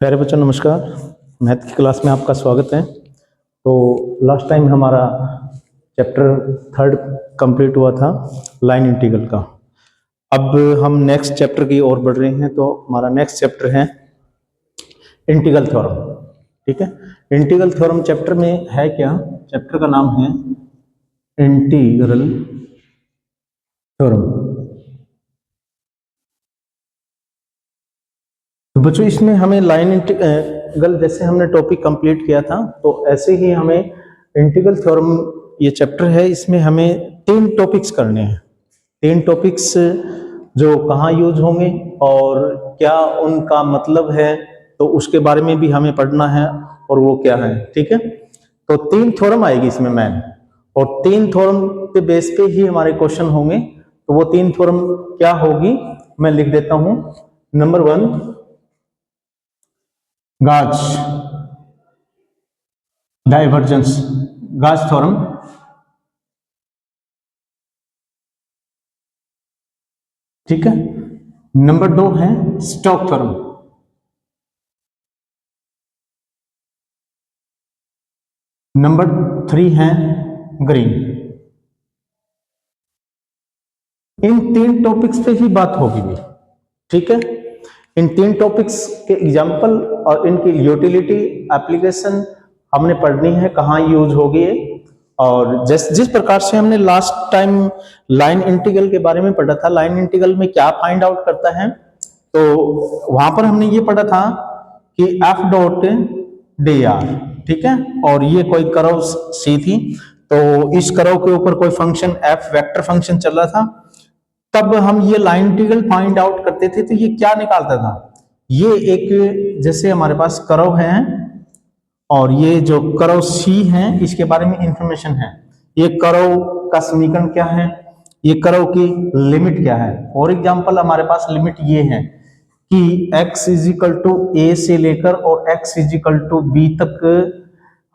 प्यारे बच्चों नमस्कार। मैथ की क्लास में आपका स्वागत है। तो लास्ट टाइम हमारा चैप्टर 3 कंप्लीट हुआ था लाइन इंटीग्रल का। अब हम नेक्स्ट चैप्टर की ओर बढ़ रहे हैं। तो हमारा नेक्स्ट चैप्टर है इंटीग्रल थ्योरम। ठीक है, इंटीग्रल थ्योरम चैप्टर में है क्या? चैप्टर का नाम है इंटीग्रल थ्योरम। तो बच्चों इसमें हमें लाइन इंटीग्रल जैसे हमने टॉपिक कंप्लीट किया था, तो ऐसे ही हमें इंटीग्रल थ्योरम ये चैप्टर है, इसमें हमें 3 टॉपिक्स करने हैं। 3 टॉपिक्स जो कहाँ यूज होंगे और क्या उनका मतलब है, तो उसके बारे में भी हमें पढ़ना है और वो क्या है। ठीक है, तो 3 थ्योरम आएगी इसमें मैन, और 3 थ्योरम के बेस पे ही हमारे क्वेश्चन होंगे। तो वो 3 थ्योरम क्या होगी मैं लिख देता हूं। नंबर 1 गाज डाइवर्जेंस, गाज थ्योरम। ठीक है, नंबर 2 है स्टोक्स थ्योरम। नंबर 3 है ग्रीन। इन 3 टॉपिक्स पे ही बात होगी भी। ठीक है, इन 3 टॉपिक्स के एग्जाम्पल और इनकी यूटिलिटी एप्लीकेशन हमने पढ़नी है, कहाँ यूज होगी ये। और जिस प्रकार से हमने लास्ट टाइम लाइन इंटीग्रल के बारे में पढ़ा था, लाइन इंटीग्रल में क्या फाइंड आउट करता है, तो वहां पर हमने ये पढ़ा था कि एफ डॉट डी आर। ठीक है, और ये कोई कर्व सी थी, तो इस कर्व के ऊपर कोई फंक्शन एफ वेक्टर फंक्शन चल रहा था। तब हम ये लाइन इंटीग्रल फाइंड आउट करते थे, तो ये क्या निकालता था? ये एक जैसे हमारे पास कर्व है और ये जो कर्व सी है इसके बारे में इंफॉर्मेशन है। ये कर्व का समीकरण क्या है, ये कर्व की लिमिट क्या है। फॉर एग्जांपल हमारे पास लिमिट ये है कि x is equal to A से लेकर और x is equal to B तक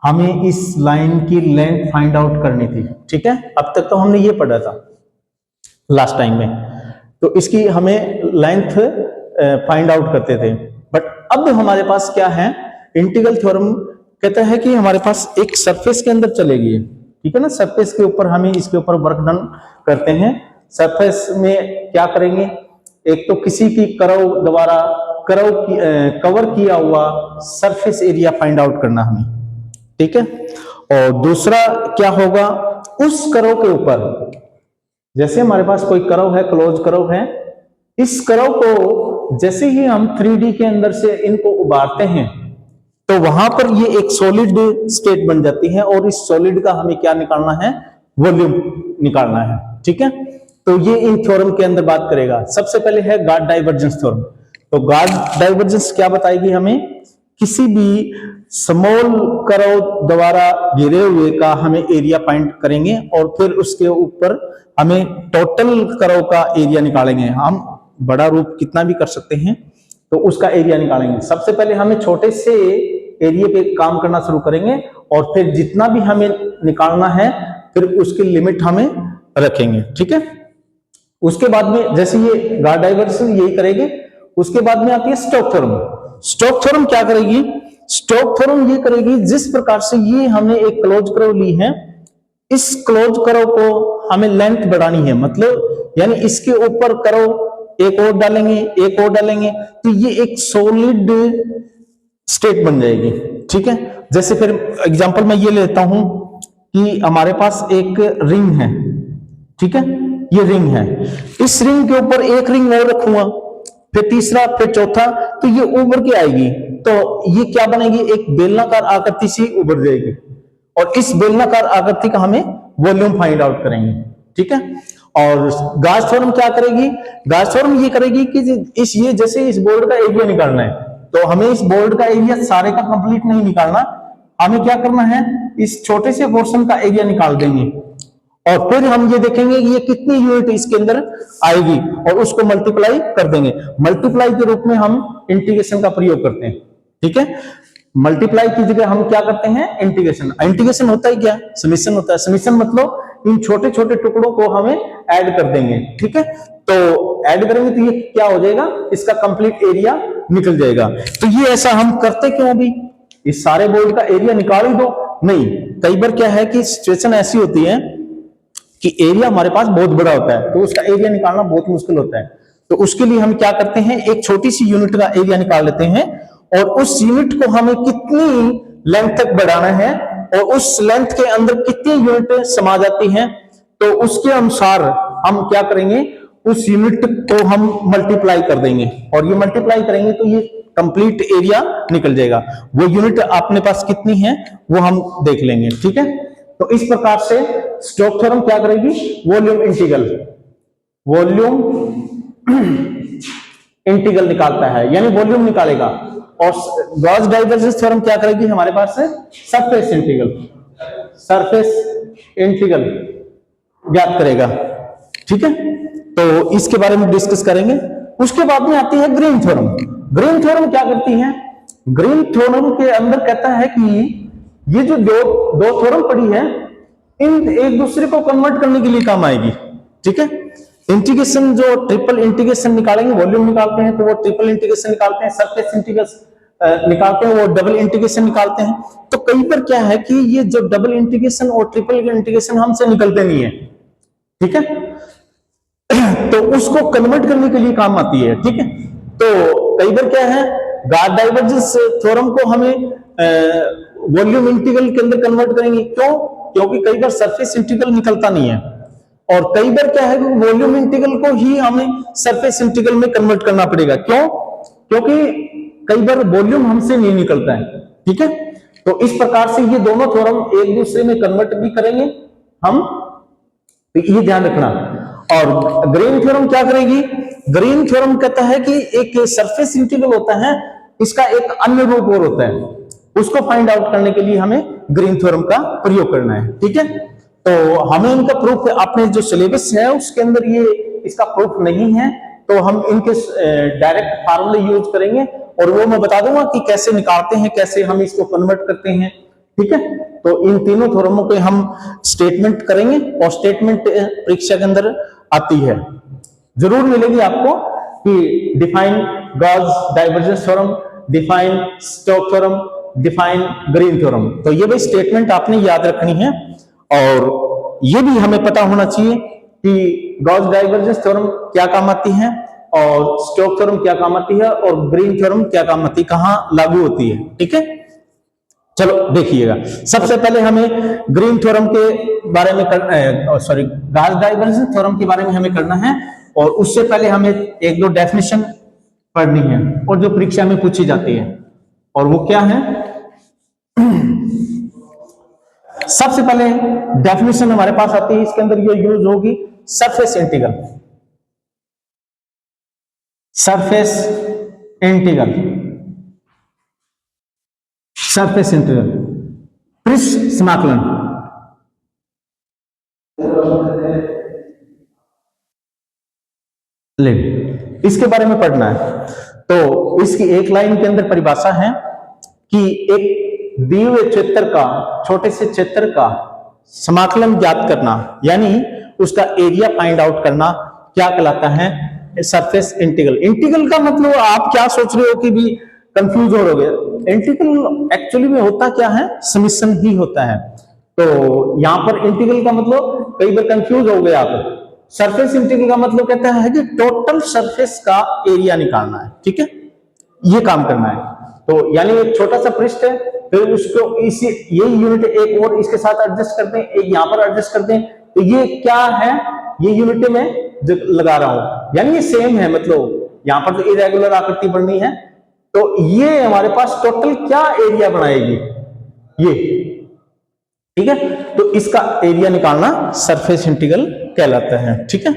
हमें इस लाइन की लेंथ फाइंड आउट करनी थी। ठीक है, अब तक तो हमने ये पढ़ा था लास्ट टाइम में, तो इसकी हमें लेंथ फाइंड आउट करते थे। बट अब हमारे पास क्या है, इंटीग्रल थ्योरम कहता है कि हमारे पास एक सरफेस के अंदर चलेगी। ठीक है ना, सरफेस के ऊपर हमें इसके ऊपर वर्क डन करते हैं। सरफेस में क्या करेंगे, एक तो किसी की कर्व द्वारा कवर किया हुआ सरफेस एरिया फाइंड आउट करना हमें। ठीक है, और दूसरा क्या होगा, उस कर्व के ऊपर जैसे हमारे पास कोई कर्व है, क्लोज कर्व है, इस कर्व को जैसे ही हम 3D के अंदर से इनको उबारते हैं तो वहां पर ये एक सॉलिड स्टेट बन जाती है, और इस सॉलिड का हमें क्या निकालना है, वॉल्यूम निकालना है। ठीक है, तो ये इन थ्योरम के अंदर बात करेगा। सबसे पहले है गाड डाइवर्जेंस थ्योरम। तो गाड डाइवर्जेंस क्या बताएगी हमें, किसी भी स्मॉल कर्व द्वारा घिरे हुए का हमें एरिया फाइंड करेंगे और फिर उसके ऊपर हमें टोटल कर्व का एरिया निकालेंगे। हम बड़ा रूप कितना भी कर सकते हैं, तो उसका एरिया निकालेंगे। सबसे पहले हमें छोटे से एरिया पे काम करना शुरू करेंगे और फिर जितना भी हमें निकालना है फिर उसकी लिमिट हमें रखेंगे। ठीक है, उसके बाद में जैसे ये गाड डाइवर्जेंस यही करेंगे, उसके बाद में आती है स्टोक्स थ्योरम। स्टोक्स थ्योरम क्या करेगी, स्टोक्स थ्योरम ये करेगी जिस प्रकार से ये हमने एक क्लोज कर्व ली है, इस क्लोज कर्व को हमें लेंथ बढ़ानी है, मतलब यानी इसके ऊपर कर्व एक और डालेंगे, एक और डालेंगे, तो ये एक सॉलिड स्टेट बन जाएगी। ठीक है, जैसे फिर एग्जांपल मैं ये लेता हूं कि हमारे पास एक रिंग है। ठीक है, ये रिंग है, इस रिंग के ऊपर एक रिंग और रखूंगा, फिर तीसरा, फिर चौथा, तो ये उभर के आएगी, तो ये क्या बनेगी, एक बेलनाकार आकृति सी उभर जाएगी, और इस बेलनाकार आकृति का हमें वॉल्यूम फाइंड आउट करेंगे। ठीक है, और गाज थ्योरम क्या करेगी, गाज थ्योरम ये करेगी कि इस ये जैसे इस बोर्ड का एरिया निकालना है, तो हमें इस बोर्ड का एरिया सारे का कंप्लीट नहीं निकालना, हमें क्या करना है, इस छोटे से पोर्शन का एरिया निकाल देंगे और फिर हम ये देखेंगे कि ये कितनी यूनिट इसके अंदर आएगी और उसको मल्टीप्लाई कर देंगे। मल्टीप्लाई के रूप में हम इंटीग्रेशन का प्रयोग करते हैं। ठीक है, मल्टीप्लाई की जगह हम क्या करते हैं, इंटीग्रेशन। इंटीग्रेशन होता है क्या, समेशन होता है। समेशन मतलब इन छोटे छोटे टुकड़ों को हमें ऐड कर देंगे। ठीक है, तो ऐड करेंगे तो ये क्या हो जाएगा, इसका कंप्लीट एरिया निकल जाएगा। तो ये ऐसा हम करते क्यों? अभी इस सारे बोर्ड का एरिया निकाल ही दो, नहीं, कई बार क्या है कि सिचुएशन ऐसी होती है कि एरिया हमारे पास बहुत बड़ा होता है, तो उसका एरिया निकालना बहुत मुश्किल होता है। तो उसके लिए हम क्या करते हैं, एक छोटी सी यूनिट का एरिया निकाल लेते हैं, और उस यूनिट को हमें कितनी लेंथ तक बढ़ाना है और उस लेंथ के अंदर कितनी यूनिट समा जाती हैं, तो उसके अनुसार हम क्या करेंगे, उस यूनिट को हम मल्टीप्लाई कर देंगे, और ये मल्टीप्लाई करेंगे तो ये कंप्लीट एरिया निकल जाएगा। वो यूनिट अपने पास कितनी है वो हम देख लेंगे, ठीक है। तो इस प्रकार से स्टोक्स थ्योरम क्या करेगी, वॉल्यूम इंटीग्रल निकालता है, यानी वॉल्यूम निकालेगा। और गॉस डाइवर्जेंस थ्योरम क्या करेगी, हमारे पास है सरफेस इंटीग्रल ज्ञात करेगा, ठीक है। तो इसके बारे में डिस्कस करेंगे। उसके बाद में आती है ग्रीन थ्योरम। ग्रीन थ्योरम क्या करती है, ग्रीन थ्योरम के अंदर कहता है कि ये जो दो थ्योरम पड़ी है, इन एक दूसरे को कन्वर्ट करने के लिए काम आएगी, ठीक है। इंटीग्रेशन जो ट्रिपल इंटीग्रेशन निकालेंगे, वॉल्यूम निकालते हैं तो वो ट्रिपल इंटीग्रेशन निकालते हैं, सरफेस इंटीग्रेशन निकालते हैं वो डबल इंटीग्रेशन निकालते हैं। तो कई बार क्या है कि ये जो डबल इंटीग्रेशन और ट्रिपल इंटीग्रेशन हमसे निकलते नहीं है, ठीक है, तो उसको कन्वर्ट करने के लिए काम आती है, ठीक है। तो कई बार क्या है, गॉस डाइवर्जेंस थ्योरम को हमें वॉल्यूम इंटीग्रल के अंदर कन्वर्ट करेंगे, क्यों? क्योंकि कई बार सरफेस इंटीग्रल निकलता नहीं है, और कई बार क्या है कि वॉल्यूम इंटीग्रल को ही हमें सरफेस इंटीग्रल में कन्वर्ट करना पड़ेगा, क्यों? क्योंकि कई बार वॉल्यूम हमसे नहीं निकलता है, ठीक है। तो इस प्रकार से ये दोनों थ्योरम एक दूसरे में कन्वर्ट भी करेंगे हम, तो ये ध्यान रखना। और ग्रीन थ्योरम क्या करेगी, ग्रीन थ्योरम कहता है कि एक सरफेस इंटीग्रल होता है, इसका एक अन्य रूप और होता है, उसको फाइंड आउट करने के लिए हमें ग्रीन थ्योरम का प्रयोग करना है, ठीक है। तो हमें इनका प्रूफ अपने जो सिलेबस है उसके अंदर ये इसका प्रूफ नहीं है, तो हम इनके डायरेक्ट फार्मूले यूज करेंगे, और वो मैं बता दूंगा कि कैसे निकालते हैं, कैसे हम इसको कन्वर्ट करते हैं, ठीक है। तो इन तीनों थ्योरमों के हम स्टेटमेंट करेंगे, और स्टेटमेंट परीक्षा के अंदर आती है, जरूर मिलेगी आपको कि define Gauss divergence theorem, define Stokes theorem, define green theorem. तो ये भी स्टेटमेंट आपने याद रखनी है, और ये भी हमें पता होना चाहिए कि गॉस डाइवर्जेंस थ्योरम क्या काम आती है, और स्टोक्स थ्योरम क्या काम आती है, और ग्रीन थ्योरम क्या काम आती है, कहां लागू होती है, ठीक है। चलो देखिएगा, सबसे पहले हमें ग्रीन थ्योरम के बारे में गॉस डाइवर्जेंस थ्योरम के बारे में हमें करना है, और उससे पहले हमें एक दो डेफिनेशन पढ़नी है, और जो परीक्षा में पूछी जाती है, और वो क्या है। सबसे पहले डेफिनेशन हमारे पास आती है, इसके अंदर ये यूज होगी सरफेस इंटीग्रल, पृष्ठ समाकलन, इसके बारे में पढ़ना है। तो इसकी एक लाइन के अंदर परिभाषा है कि एक दिए हुए क्षेत्र का, छोटे से क्षेत्र का समाकलन ज्ञात करना, यानी उसका एरिया फाइंड आउट करना, क्या कहलाता है, सरफेस इंटीग्रल। इंटीग्रल का मतलब आप क्या सोच रहे हो कि भी कंफ्यूज हो रहोगे, इंटीग्रल एक्चुअली में होता क्या है, समीशन ही होता है। तो यहां पर इंटीग्रल का मतलब कई बार कंफ्यूज हो गए आप। सरफेस इंटीग्रल का मतलब कहता है कि टोटल सरफेस का एरिया निकालना है, ठीक है, ये काम करना है। तो यानी एक छोटा सा पृष्ठ है, फिर उसको इसी यही यूनिट एक और इसके साथ एडजस्ट करते हैं, एक यहां पर एडजस्ट करते हैं, तो ये क्या है, ये यूनिट में जो लगा रहा हूं, यानी ये सेम है, मतलब यहां पर तो इरेगुलर आकृति बननी है, तो ये हमारे पास टोटल क्या एरिया बनाएगी, ये, ठीक है। तो इसका एरिया निकालना सरफेस इंटीग्रल कहलाता है, ठीक है।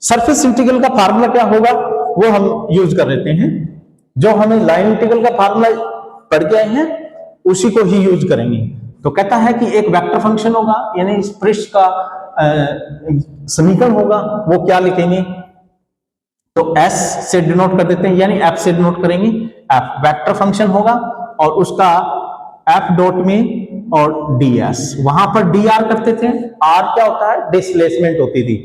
सरफेस इंटीग्रल का फार्मूला क्या होगा वो हम यूज कर लेते हैं, जो हमें लाइन इंटीग्रल का फार्मूला पढ़ के आए हैं उसी को ही यूज करेंगे। तो कहता है कि एक वेक्टर फंक्शन होगा, यानी इस पृष्ठ का समीकरण होगा, वो क्या लिखेंगे, तो s से डिनोट कर देते हैं, यानी f से डिनोट करेंगे, f वेक्टर फंक्शन होगा, और उसका f डॉट में और ds, वहां पर dr करते थे, r क्या होता है, डिस्प्लेसमेंट होती थी,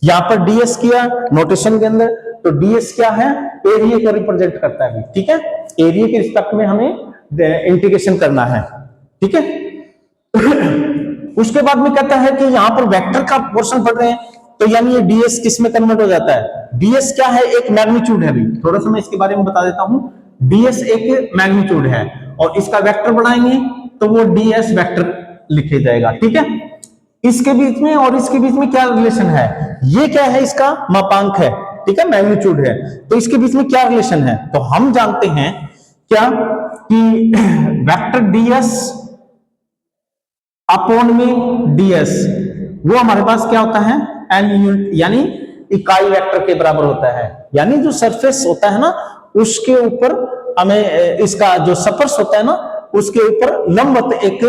यहां पर ds किया नोटेशन के अंदर, तो ds क्या है, एरिया को रिप्रेजेंट करता है, ठीक है, एरिया के रिस्पेक्ट में हमें इंटीग्रेशन करना है, ठीक है। उसके बाद में कहता है कि यहां पर वेक्टर का पोर्शन पढ़ रहे हैं, तो यानी ये ds किस में कन्वर्ट हो जाता है, ds क्या है, एक मैग्नीट्यूड है। अभी थोड़ा सा मैं इसके बारे में बता देता हूं, ds एक मैग्नीट्यूड है और इसका वेक्टर बनाएंगे तो वो ds वेक्टर लिखे जाएगा, ठीक है। इसके बीच में और इसके बीच में क्या रिलेशन है, ये क्या है, इसका मापांक है, ठीक है, मैग्नीट्यूड है, तो इसके बीच में क्या रिलेशन है, तो हम जानते हैं क्या कि वेक्टर ds अपॉन में ds वो हमारे पास क्या होता है, n यूनिट यानी इकाई वेक्टर के बराबर होता है। यानी जो सरफेस होता है ना उसके ऊपर हमें इसका जो स्पर्श होता है ना उसके ऊपर लंबवत एक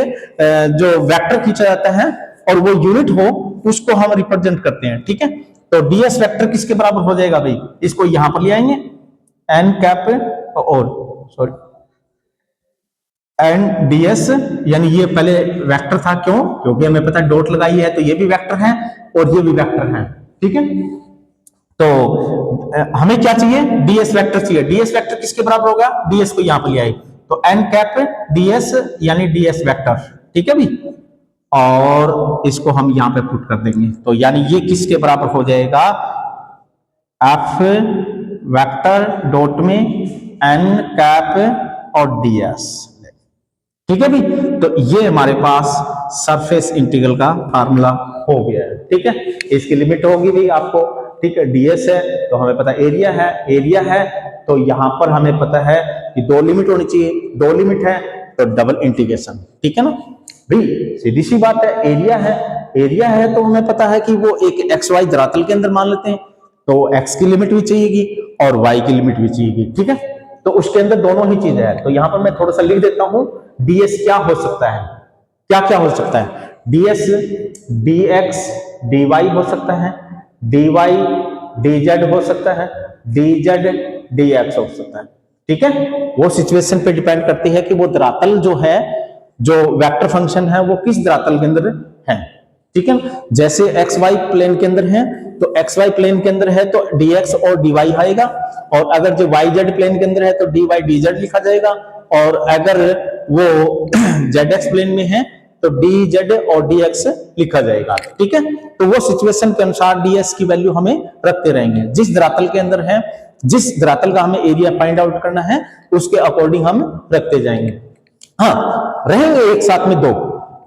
जो वेक्टर खींचा जाता है और वो यूनिट हो उसको हम रिप्रेजेंट करते हैं, ठीक है। तो ds वेक्टर किसके बराबर हो जाएगा भाई, इसको यहां पर ले आएंगे n कैप और सॉरी एंड ds, यानी ये पहले वेक्टर था, क्यों, क्योंकि हमें पता है डॉट लगाई है तो ये भी वेक्टर है और ये भी वेक्टर है, ठीक है। तो हमें क्या चाहिए, ds वेक्टर चाहिए, ds वेक्टर किसके बराबर होगा, ds को यहां पर ले आए तो n कैप ds यानी ds वेक्टर, ठीक है भी, और इसको हम यहां पे पुट कर देंगे, तो यानी ये किसके बराबर हो जाएगा, f वेक्टर डॉट में n कैप और ds, ठीक है भी। तो ये हमारे पास सरफेस इंटीग्रल का फार्मूला हो गया है, ठीक है। इसकी लिमिट होगी भी आपको, ठीक है, ds है तो हमें पता एरिया है तो यहां पर हमें पता है कि दो लिमिट होनी चाहिए, दो लिमिट है तो डबल इंटीग्रेशन, ठीक है ना भाई, सीधी सी बात है। एरिया है तो हमें पता है कि वो एक xy धरातल के अंदर मान लेते हैं, तो x की लिमिट भी चाहिएगी और y की लिमिट भी चाहिएगी, ठीक है। तो उसके अंदर दोनों ही चीजें हैं, तो यहां पर मैं थोड़ा सा लिख देता हूं, ds क्या हो सकता है, क्या हो सकता है, ds dx dy हो सकता है, dy dz हो सकता है, dz dx हो सकता है, ठीक है। वो सिचुएशन पे डिपेंड करती है कि वो धरातल जो है, जो वेक्टर फंक्शन है वो किस धरातल के अंदर है, ठीक है। जैसे एक्स वाई प्लेन के अंदर है तो एक्स वाई प्लेन के अंदर है तो dx और dy आएगा, और अगर जो वाई जेड प्लेन के अंदर है तो dy dz लिखा जाएगा, और अगर वो zx प्लेन में है तो dz और dx लिखा जाएगा, ठीक है। तो वो सिचुएशन के अनुसार ds की वैल्यू हमें रखते रहेंगे, जिस धरातल के अंदर है, जिस धरातल का हमें एरिया फाइंड आउट करना है उसके अकॉर्डिंग हम रखते जाएंगे। हाँ, रहेंगे एक साथ में दो,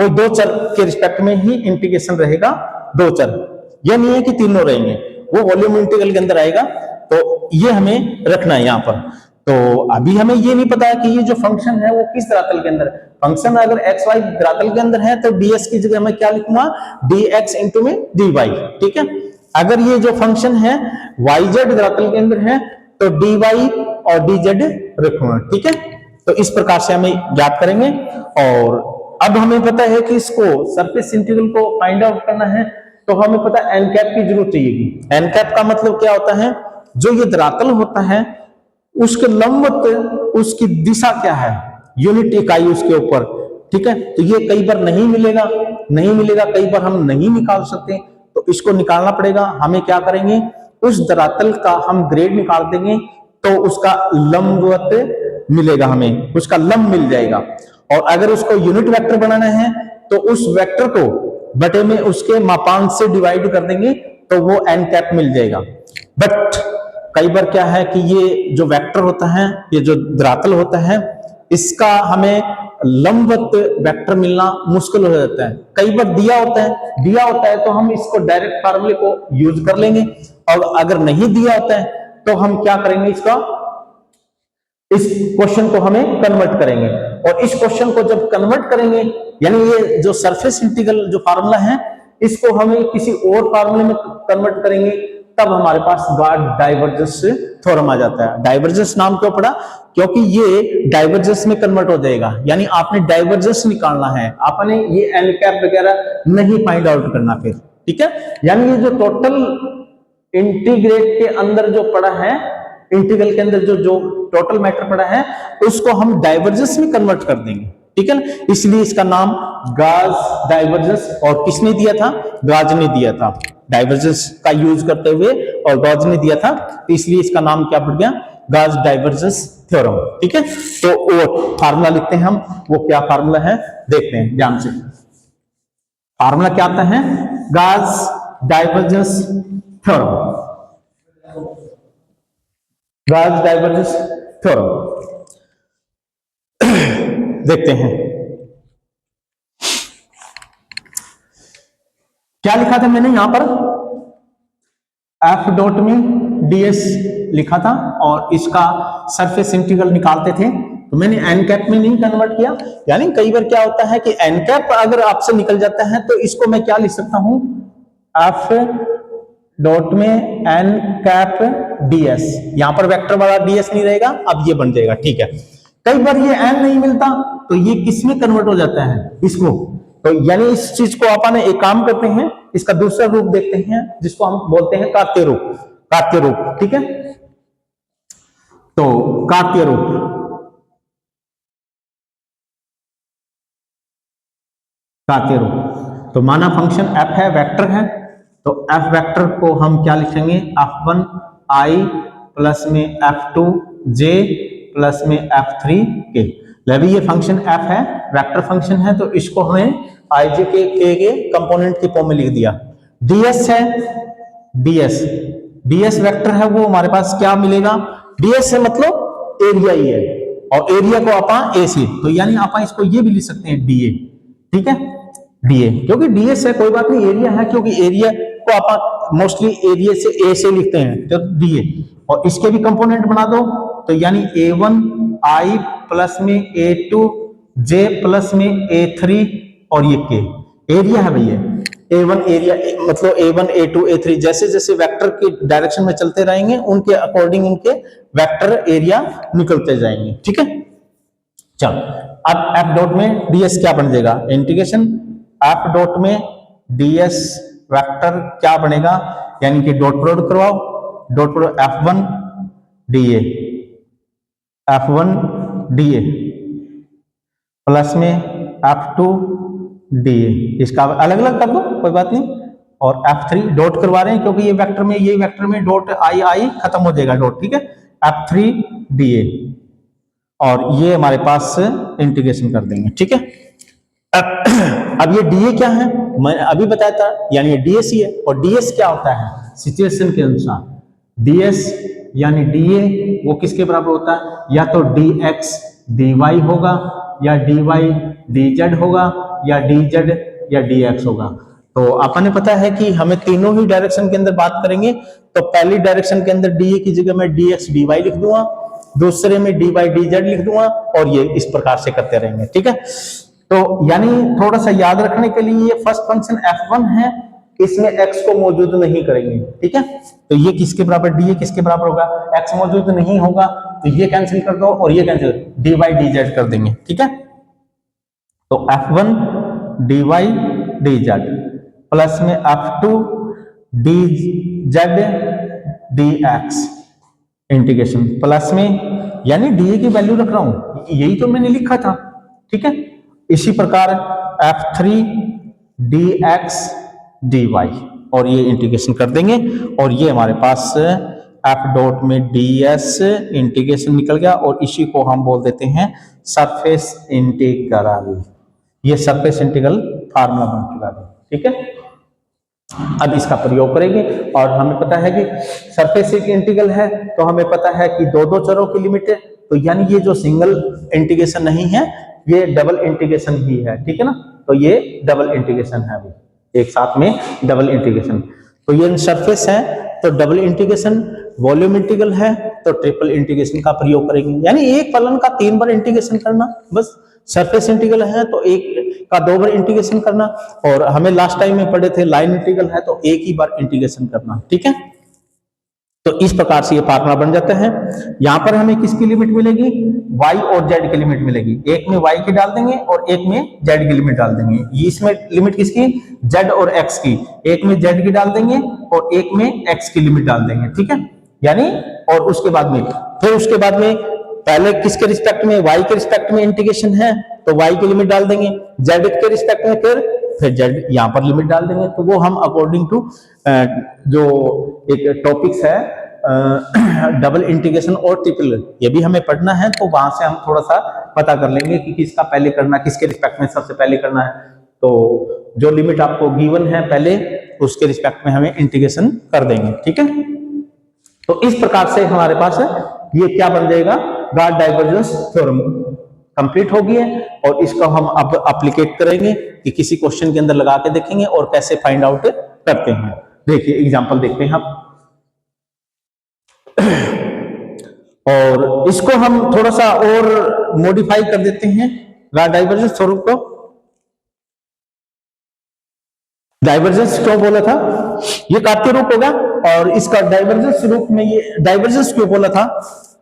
और दो चर के रिस्पेक्ट में ही इंटीग्रेशन रहेगा, दो चर, यह नहीं है कि तीनों रहेंगे, वो वॉल्यूम इंटीग्रल के अंदर आएगा, तो ये हमें रखना है यहाँ पर। तो अभी हमें ये नहीं पता है कि ये जो फंक्शन है वो किस धरातल के अंदर है। फंक्शन अगर एक्स वाई धरातल के अंदर है तो ds की जगह मैं क्या लिखूंगा, dx इंटू में dy, ठीक है। अगर ये जो फंक्शन है yz धरातल के अंदर है तो dy और dz रखूंगा, ठीक है। तो इस प्रकार से हमें ज्ञात करेंगे, और अब हमें पता है कि इसको सरफेस इंटीग्रल को फाइंड आउट करना है तो हमें पता है एन कैप की जरूरत चाहिएगी। एन कैप का मतलब क्या होता है, जो ये धरातल होता है उसके लंबवत उसकी दिशा क्या है, यूनिट इकाई उसके ऊपर, ठीक है। तो ये कई बार नहीं मिलेगा, कई बार हम नहीं निकाल सकते, तो इसको निकालना पड़ेगा। हमें क्या करेंगे, उस धरातल का हम ग्रेड निकाल देंगे तो उसका लंबवत मिलेगा, हमें उसका लंब मिल जाएगा, और अगर उसको यूनिट वेक्टर बनाना है तो उस वेक्टर को बटे में उसके मापांक से डिवाइड कर देंगे तो वो एन कैप मिल जाएगा। बट कई बार क्या है कि ये जो वेक्टर होता है, ये जो धरातल होता है, इसका हमें लंबवत वेक्टर मिलना मुश्किल हो जाता है। कई बार दिया होता है तो हम इसको डायरेक्ट फार्मूले को यूज कर लेंगे, और अगर नहीं दिया होता है तो हम क्या करेंगे, इस क्वेश्चन को हमें कन्वर्ट करेंगे, और इस क्वेश्चन को जब कन्वर्ट करेंगे, यानी ये जो सरफेस इंटीग्रल जो फार्मूला है इसको हमें किसी और फार्मूले में कन्वर्ट करेंगे, तब हमारे पास गॉस डाइवर्जेंस थ्योरम आ जाता है। डाइवर्जेंस नाम क्यों पड़ा, क्योंकि ये डाइवर्जेंस में कन्वर्ट हो जाएगा, यानी आपने डाइवर्जेंस निकालना है, आपने ये एन कैप वगैरह नहीं फाइंड आउट करना फिर, ठीक है। यानी ये जो टोटल इंटीग्रेट के अंदर जो पड़ा है, इंटीग्रल के अंदर जो टोटल मैटर पड़ा है, उसको हम डाइवर्जेंस में कन्वर्ट कर देंगे, ठीक है ना, इसलिए इसका नाम गाज डाइवर्जेंस, और किसने दिया था, गाज ने दिया था, डाइवर्जेंस का यूज करते हुए, और गाज ने दिया था, तो इसलिए इसका नाम क्या पड़ गया, गाज डाइवर्जेंस थ्योरम। ठीक है, तो वो फार्मूला लिखते हैं हम, वो क्या फार्मूला है देखते हैं ध्यान से। फार्मूला क्या आता है, गाज डाइवर्जेंस थ्योरम, गाज डाइवर्जेंस थ्योरम देखते हैं। क्या लिखा था मैंने यहां पर, एफ डॉट में डीएस लिखा था, और इसका सरफेस इंटीग्रल निकालते थे, तो मैंने एन कैप में नहीं कन्वर्ट किया। यानी कई बार क्या होता है कि एन कैप अगर आपसे निकल जाता है तो इसको मैं क्या लिख सकता हूं, एफ डॉट में एन कैप डीएस, यहां पर वेक्टर वाला डीएस नहीं रहेगा, अब ये बन जाएगा। ठीक है, कई बार ये एन नहीं मिलता तो ये किस में कन्वर्ट हो जाता है, इसको, तो यानी इस चीज को अपन एक काम करते हैं, इसका दूसरा रूप देखते हैं जिसको हम बोलते हैं कार्तीय रूप, कार्तीय रूप। ठीक है, तो कार्तीय रूप, कार्तीय रूप, तो माना फंक्शन f है, वेक्टर है, तो f वेक्टर को हम क्या लिखेंगे, f1 i प्लस में f2 j प्लस में f3 k। लेकिन ये फंक्शन f है, वेक्टर फंक्शन है, तो इसको हमें i j के कंपोनेंट के फॉर्म में लिख दिया। ds है, ds वेक्टर है, वो हमारे पास क्या मिलेगा, ds है मतलब एरिया ही है, और एरिया को आप a से, तो यानी आप इसको ये भी लिख सकते हैं dA। ठीक है, dA, क्योंकि ds है कोई बात नहीं, एरिया है, क्योंकि एरिया को आप मोस्टली एरिया से a से लिखते हैं, तो dA, और इसके भी कंपोनेंट बना दो, तो यानी a1 i प्लस में a2 j प्लस में a3 और ये k एरिया है भैया, a1 एरिया मतलब a1 a2 a3 जैसे जैसे वेक्टर के डायरेक्शन में चलते रहेंगे उनके अकॉर्डिंग इनके वेक्टर एरिया निकलते जाएंगे। ठीक है, चलो अब f डॉट में ds क्या बन जाएगा, इंटीग्रेशन f डॉट में ds वेक्टर क्या बनेगा, यानी कि डॉट प्रोडक्ट करवाओ, dot product f1 dA, f1 dA plus में f2 dA, इसका अलग अलग कर दो कोई बात नहीं, और f3 डॉट करवा रहे हैं क्योंकि ये वेक्टर में डॉट आई खत्म हो जाएगा डॉट। ठीक है, f3 dA, और ये हमारे पास इंटीग्रेशन कर देंगे। ठीक है, अब ये dA क्या है, मैं अभी बताया था, यानी ये ds ही है, और ds क्या होता है, सिचुएशन के अनुसार ds यानी dA वो किसके बराबर होता है, या तो dx dy होगा, या dy dz होगा, या dz या dx होगा। तो आपने पता है कि हमें तीनों ही डायरेक्शन के अंदर बात करेंगे, तो पहली डायरेक्शन के अंदर dA की जगह मैं dx dy लिख दूंगा, दूसरे में dy dz लिख दूंगा, और ये इस प्रकार से करते रहेंगे। ठीक है, तो यानी थोड़ा सा याद रखने के लिए ये फर्स्ट फंक्शन f1 है, इसमें x को मौजूद नहीं करेंगे। ठीक है, तो ये किसके बराबर, dA किसके बराबर होगा, x मौजूद नहीं होगा, तो ये कैंसिल कर दो और ये कैंसिल, dy dz कर देंगे। ठीक है, तो f1 dy dz प्लस में f2 dz dx integration plus में, यानी dA की वैल्यू रख रहा हूं, यही तो मैंने लिखा था। ठीक है, इसी प्रकार f3 dx dy, और ये इंटीग्रेशन कर देंगे, और ये हमारे पास f डॉट में ds इंटीग्रेशन निकल गया, और इसी को हम बोल देते हैं सरफेस इंटीग्रल। ये सरफेस इंटीग्रल फार्मूला बन चुका है। ठीक है, अब इसका प्रयोग करेंगे, और हमें पता है कि सरफेस इंटीग्रल है, तो हमें पता है कि दो दो चरों की लिमिट है, तो यानी ये जो सिंगल इंटीग्रेशन नहीं है, ये डबल इंटीग्रेशन ही है। ठीक है ना, तो ये डबल इंटीग्रेशन है, अभी एक साथ में डबल इंटीग्रेशन, तो ये सरफेस है, तो डबल इंटीग्रेशन, वॉल्यूम इंटीग्रल है तो ट्रिपल इंटीग्रेशन का प्रयोग करेंगे, यानी एक फलन का 3 बार इंटीग्रेशन करना, बस सरफेस इंटीग्रल है तो एक का 2 बार इंटीग्रेशन करना, और हमें लास्ट टाइम में पढ़े थे लाइन इंटीग्रल है तो एक ही बार इंटीग्रेशन करना। ठीक है, तो इस प्रकार से ये फार्मूला बन जाता है। यहां पर हमें किसकी लिमिट मिलेगी, y और z की लिमिट मिलेगी, एक में y की डाल देंगे और एक में z की लिमिट डाल देंगे। ये इसमें लिमिट किसकी, z और x की, एक में z की डाल देंगे और एक में x की लिमिट डाल देंगे। ठीक है, यानी और उसके बाद में पहले किसके रिस्पेक्ट में, y के रिस्पेक्ट में इंटीग्रेशन है तो y की लिमिट डाल देंगे, z के रिस्पेक्ट में फिर z यहाँ पर लिमिट डाल देंगे। तो वो हम अकॉर्डिंग टू जो एक टॉपिक्स है डबल इंटीग्रेशन और ट्रिपल, ये भी हमें पढ़ना है, तो वहां से हम थोड़ा सा पता कर लेंगे कि किसका पहले करना, किसके रिस्पेक्ट में सबसे पहले करना है। तो जो लिमिट आपको गिवन है पहले उसके रिस्पेक्ट में हमें इंटीग्रेशन कर देंगे, ठीक है। तो इस प्रकार से हमारे पास है ये क्या बन जाएगा, गॉस डाइवर्जेंस थ्योरम कंप्लीट हो गई है। और इसको हम अब एप्लीकेट करेंगे कि किसी क्वेश्चन के अंदर लगा के देखेंगे और कैसे फाइंड आउट करते हैं। देखिए एग्जांपल देखते हैं आप, और इसको हम थोड़ा सा और मॉडिफाई कर देते हैं गॉस डाइवर्जेंस थ्योरम को। डाइवर्जेंस क्यों बोला था, ये कार्तीय रूप होगा, और इसका डाइवर्जेंस रूप में ये डाइवर्जेंस क्यों बोला था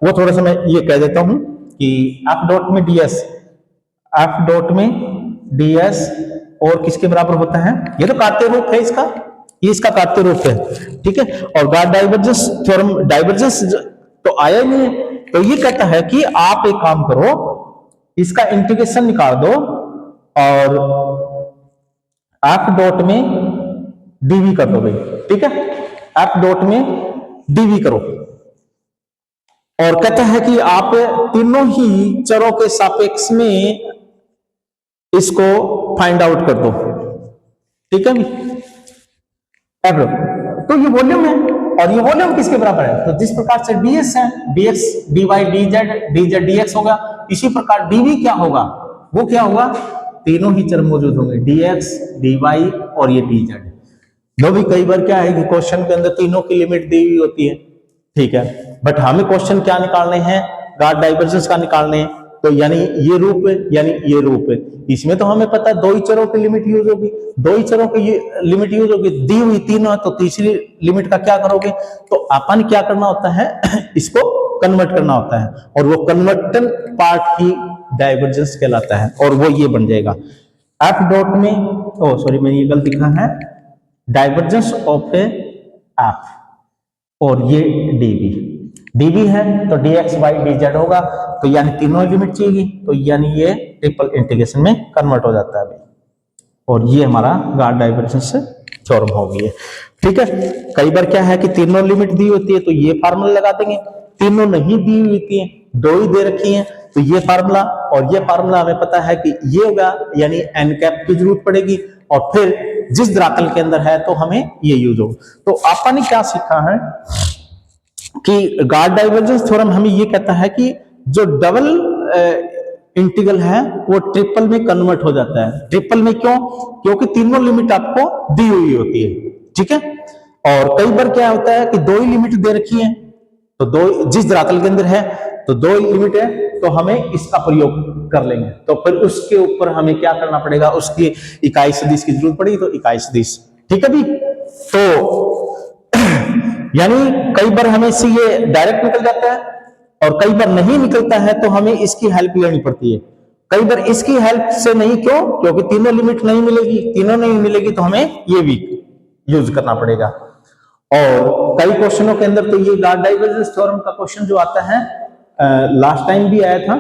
वो थोड़ा सा मैं ये कह देता हूं कि एफ डॉट में ds, एफ डॉट में ds और किसके बराबर होता है, ये तो कार्तीय रूप है इसका, ये इसका कार्तीय रूप है, ठीक है। और गॉस डाइवर्जेंस थ्योरम, डाइवर्जेंस तो आया ही नहीं है, तो ये कहता है कि आप एक काम करो, इसका इंटीग्रेशन निकाल दो और एफ डॉट में dv कर दो भाई, ठीक है, एफ डॉट में dv करो। और कहता है कि आप तीनों ही चरों के सापेक्ष में इसको फाइंड आउट कर दो, ठीक है। तो ये वॉल्यूम है, और ये वॉल्यूम किसके बराबर है, तो जिस प्रकार से ds है, dx dy dz dx होगा, इसी प्रकार dv क्या होगा, वो क्या होगा, तीनों ही चर मौजूद होंगे, dx dy और ये dz। जो भी कई बार क्या है कि क्वेश्चन के अंदर तीनों की लिमिट दी हुई होती है, ठीक है, बट हमें क्वेश्चन क्या निकालने हैं, गॉस डाइवर्जेंस का निकालने हैं। तो यानी ये रूप यानी ये रूप, इसमें तो हमें पता है दो ही चरों की लिमिट यूज होगी, दो ही चरों की लिमिट यूज होगी, दी हुई तीनों है, तो तीसरी लिमिट का क्या करोगे, तो अपन क्या करना होता है इसको कन्वर्ट करना होता है, और वो कन्वर्टन पार्ट की डाइवर्जेंस कहलाता है, और वो ये बन जाएगा एफ डॉट में, ओ सॉरी मैंने ये गलत लिखा है, डाइवर्जेंस ऑफ ए एफ और ये dv है तो dx y dz होगा, तो यानी तीनों लिमिट चाहिए, तो यानी ये ट्रिपल इंटीग्रेशन में कन्वर्ट हो जाता है अभी, और ये हमारा गॉस डाइवर्जेंस थ्योरम हो गई है, ठीक है। कई बार क्या है कि तीनों लिमिट दी होती है तो ये फार्मूला लगा देंगे, तीनों नहीं दी हुई होती है, दो ही दे रखी है, तो ये फार्मूला, और ये फार्मूला हमें पता है कि ये होगा, यानी n कैप की जरूरत पड़ेगी, और फिर जिस धरातल के अंदर है तो हमें ये यूज हो। तो आपने ने क्या सीखा है कि गॉस डाइवर्जेंस थ्योरम हमें ये कहता है कि जो डबल इंटीग्रल है वो ट्रिपल में कन्वर्ट हो जाता है। ट्रिपल में क्यों, क्योंकि तीनों लिमिट आपको दी हुई होती है, ठीक है। और कई बार क्या होता है कि दो ही लिमिट दे रखी है, तो दो जिस धरातल के अंदर है तो दो ही लिमिट है, तो हमें इसका प्रयोग कर लेंगे, तो फिर उसके ऊपर हमें क्या करना पड़ेगा, उसकी इकाई सदिश की जरूरत पड़ेगी, तो इकाई सदिश, ठीक है भी। तो यानी कई बार हमें इससे ये डायरेक्ट निकल जाता है, और कई बार नहीं निकलता है तो हमें इसकी हेल्प लेनी पड़ती है। कई बार इसकी हेल्प से नहीं, क्यों, क्योंकि तीनों लिमिट नहीं मिलेगी, तीनों नहीं मिलेगी तो हमें ये भी यूज करना पड़ेगा। और कई क्वेश्चनों के अंदर तो ये गॉस डाइवर्जेंस थ्योरम का क्वेश्चन जो आता है, लास्ट टाइम भी आया था,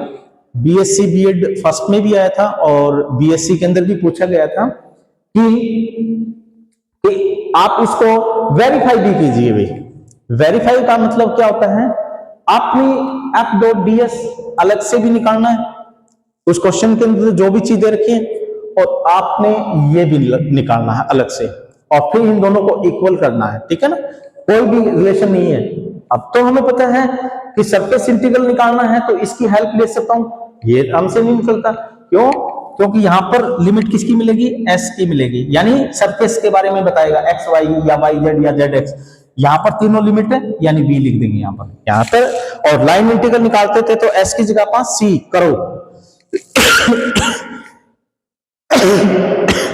बीएससी बीएड फर्स्ट में भी आया था, और बीएससी के अंदर भी पूछा गया था कि आप इसको वेरीफाई भी कीजिए भाई। वेरीफाई का मतलब क्या होता है, आपने एफ डॉट ds अलग से भी निकालना है, उस क्वेश्चन के अंदर जो भी चीजें रखी है, और आपने ये भी निकालना है अलग से, और फिर इन दोनों को इक्वल करना है, ठीक है ना, कोई भी रिलेशन नहीं है। अब तो हमें पता है कि सरफेस इंटीग्रल निकालना है तो इसकी हेल्प ले सकता हूं, ये हमसे नहीं निकलता, क्यों, क्योंकि यहां पर लिमिट किसकी मिलेगी, s की मिलेगी, यानी सरफेस के बारे में बताएगा x y या y z या z x, यहां पर तीनों लिमिट है, यानी b लिख देंगे यहां पर। और लाइन इंटीग्रल निकालते थे तो s की जगह पर c करो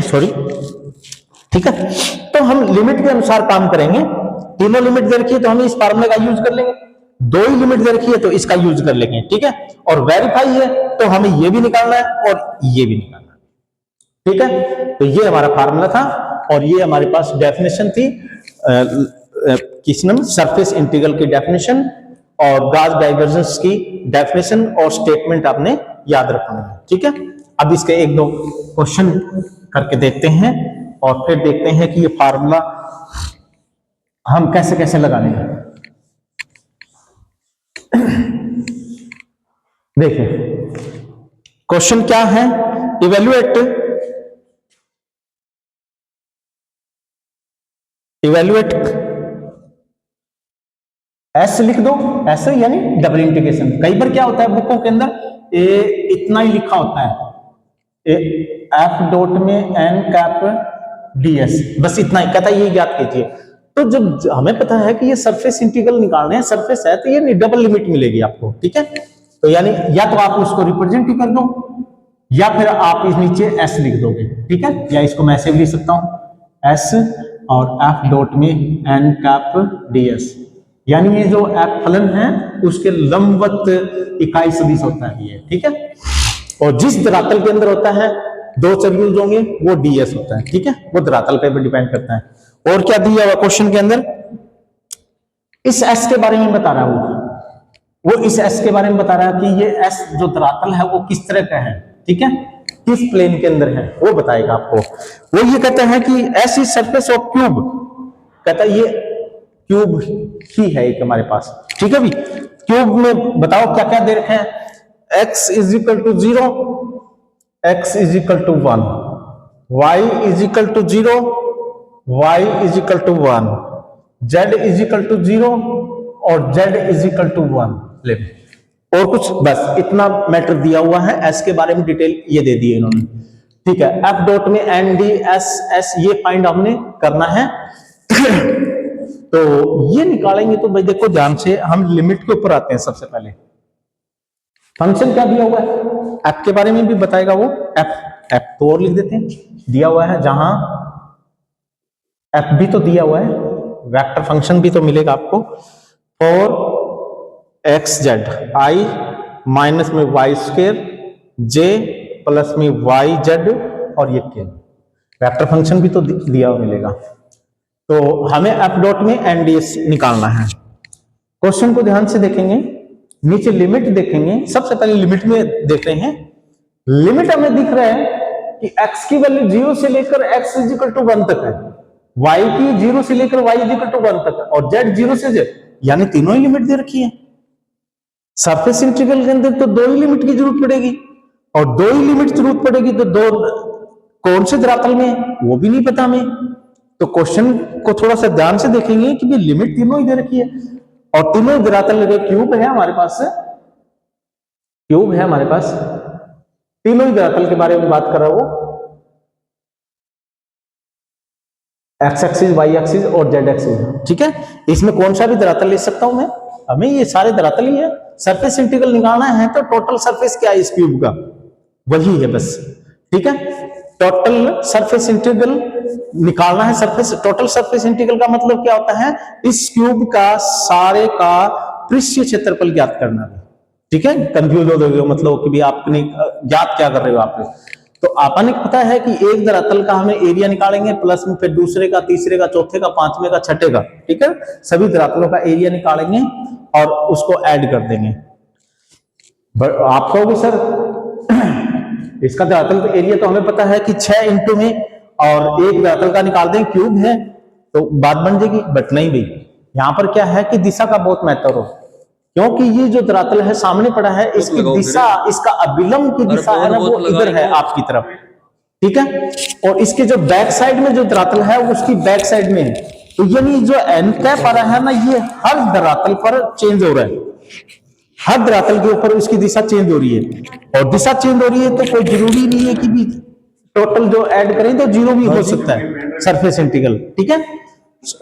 सॉरी, ठीक है। तो हम लिमिट के अनुसार काम करेंगे, तीनों लिमिट दे रखी है तो हम इस फार्मूले का यूज कर लेंगे, दो ही लिमिट दे रखी है तो इसका यूज कर लेंगे, ठीक है। और वेरीफाई है तो हमें ये भी निकालना है और ये भी निकालना है, ठीक है। तो ये हमारा फार्मूला था, और ये हमारे पास डेफिनेशन थी किस नाम, सरफेस इंटीग्रल की डेफिनेशन। और गॉस डाइवर्जेंस की डेफिनेशन और स्टेटमेंट आपने याद रखना है, ठीक है। अब इसके एक दो क्वेश्चन करके देखते हैं और फिर देखते हैं कि ये फार्मूला हम कैसे कैसे लगाने हैं। देखिए क्वेश्चन क्या है, इवेल्युएट एस लिख दो, ऐसे यानी डबल इंटीग्रेशन। कई बार क्या होता है बुकों के अंदर ए इतना ही लिखा होता है, एफ डॉट में एन कैप डीएस, बस इतना ही कहता है, ये ज्ञात कीजिए। तो जब हमें पता है कि ये सरफेस इंटीग्रल निकालने हैं, सरफेस है तो ये डबल लिमिट मिलेगी आपको, ठीक है। तो यानी या तो आप उसको रिप्रेजेंट ही कर दो या फिर आप इस नीचे एस लिख दोगे, ठीक है। या इसको मैं ऐसे भी लिख सकता हूं, एस और एफ डॉट में एन कैप डीएस, यानी ये जो एफ फलन है उसके लंबवत इकाई सदिश होता है ये, ठीक है। और जिस धरातल के अंदर होता है दो चर यूज होंगे वो डीएस होता है, ठीक है। वो धरातल पे भी डिपेंड करता है। और क्या दिया हुआ क्वेश्चन के अंदर, इस एस के बारे में बता रहा है वो इस एस के बारे में बता रहा है कि ये एस जो धरातल है वो किस तरह का है, ठीक है, किस प्लेन के अंदर है वो बताएगा आपको। वो ये कहता है कि S is surface of cube, कहता है ये क्यूब ही है एक हमारे पास, ठीक है भी। क्यूब में बताओ क्या क्या दे रखे हैं, x is equal to 0, x is equal to 1, y is equal to 0, y is equal to 1, z is equal to 0 और z इज इक्वल टू 1। ले और कुछ बस इतना मैटर दिया हुआ है। s के बारे में डिटेल ये दे दी है इन्होंने, ठीक है। f डॉट में एन डी एस एस ये फाइंड हमने करना है। तो ये निकालेंगे तो भाई देखो ध्यान से, हम लिमिट के ऊपर आते हैं। सबसे पहले फंक्शन क्या दिया हुआ है, एफ के बारे में भी बताएगा वो, एफ तो और लिख देते हैं, दिया हुआ है जहां एफ भी तो दिया हुआ है, वेक्टर फंक्शन भी तो मिलेगा आपको, for x Z I minus में वाई स्क्वायर जे प्लस में वाई जेड और ये के, वेक्टर फंक्शन भी तो दिया हुआ मिलेगा। तो हमें एफ डॉट में एनडीएस निकालना है। क्वेश्चन को ध्यान से देखेंगे, नीचे लिमिट देखेंगे। सबसे पहले लिमिट में देख रहे हैं, लिमिट हमें दिख रहा है कि x की वैल्यू 0 से लेकर x इज इक्वल टू 1 तक है, y की 0 से लेकर y इज इक्वल टू 1 तक है और z 0 से z, यानी तीनों ही लिमिट दे रखी है। सरफेस इंटीग्रल के अंदर तो दो ही लिमिट की जरूरत पड़ेगी और दो ही लिमिट जरूरत पड़ेगी, तो दो कौन से धरातल में वो भी नहीं पता हमें। तो क्वेश्चन को थोड़ा सा ध्यान से देखेंगे कि लिमिट तीनों ही दे रखी है और तीनों धरातल लगे, क्यूब है हमारे पास, क्यूब है हमारे पास, तीनों ही धरातल के बारे में बात कर रहा है वो, एक्स एक्सिस, वाई एक्सिस और जेड एक्सिस, ठीक है। इसमें कौन सा भी धरातल ले सकता हूं मैं, हमें ये सारे धरातल ही है। सरफेस इंटीग्रल निकालना है तो टोटल सरफेस क्या है इस क्यूब का, वही है बस, ठीक है। टोटल सरफेस इंटीग्रल निकालना है। सरफेस टोटल सरफेस इंटीग्रल का मतलब क्या होता है, इस क्यूब का सारे का पृष्ठीय क्षेत्रफल ज्ञात करना है, ठीक है। कंफ्यूज हो गए मतलब कि भी आपने ज्ञात क्या कर रहे हो आप, तो आपने पता है कि एक धरातल का हमें एरिया निकालेंगे प्लस में फिर दूसरे का, तीसरे का, चौथे का, पांचवें का, छठे का, ठीक है। सभी धरातलों का एरिया निकालेंगे और उसको ऐड कर देंगे। आप कहोगे सर इसका धरातल का एरिया तो हमें पता है कि 6 इंटू में और एक धरातल का निकाल दें, क्यूब है तो बात बन जाएगी, बट नहीं भाई। यहां पर क्या है कि दिशा का बहुत महत्व हो, क्योंकि ये जो धरातल है सामने पड़ा है, इसकी दिशा, इसका अभिलंब की दिशा है ना वो इधर है आपकी तरफ, ठीक है। और इसके जो बैक साइड में जो धरातल है उसकी बैक साइड में है, तो यानी जो एन कैप आ रहा है ना ये हर धरातल पर चेंज हो रहा है, हर धरातल के ऊपर उसकी दिशा चेंज हो रही है। और दिशा चेंज हो रही है तो कोई जरूरी नहीं है कि भी टोटल जो ऐड करें तो 0 भी हो सकता है सरफेस इंटीग्रल, ठीक है।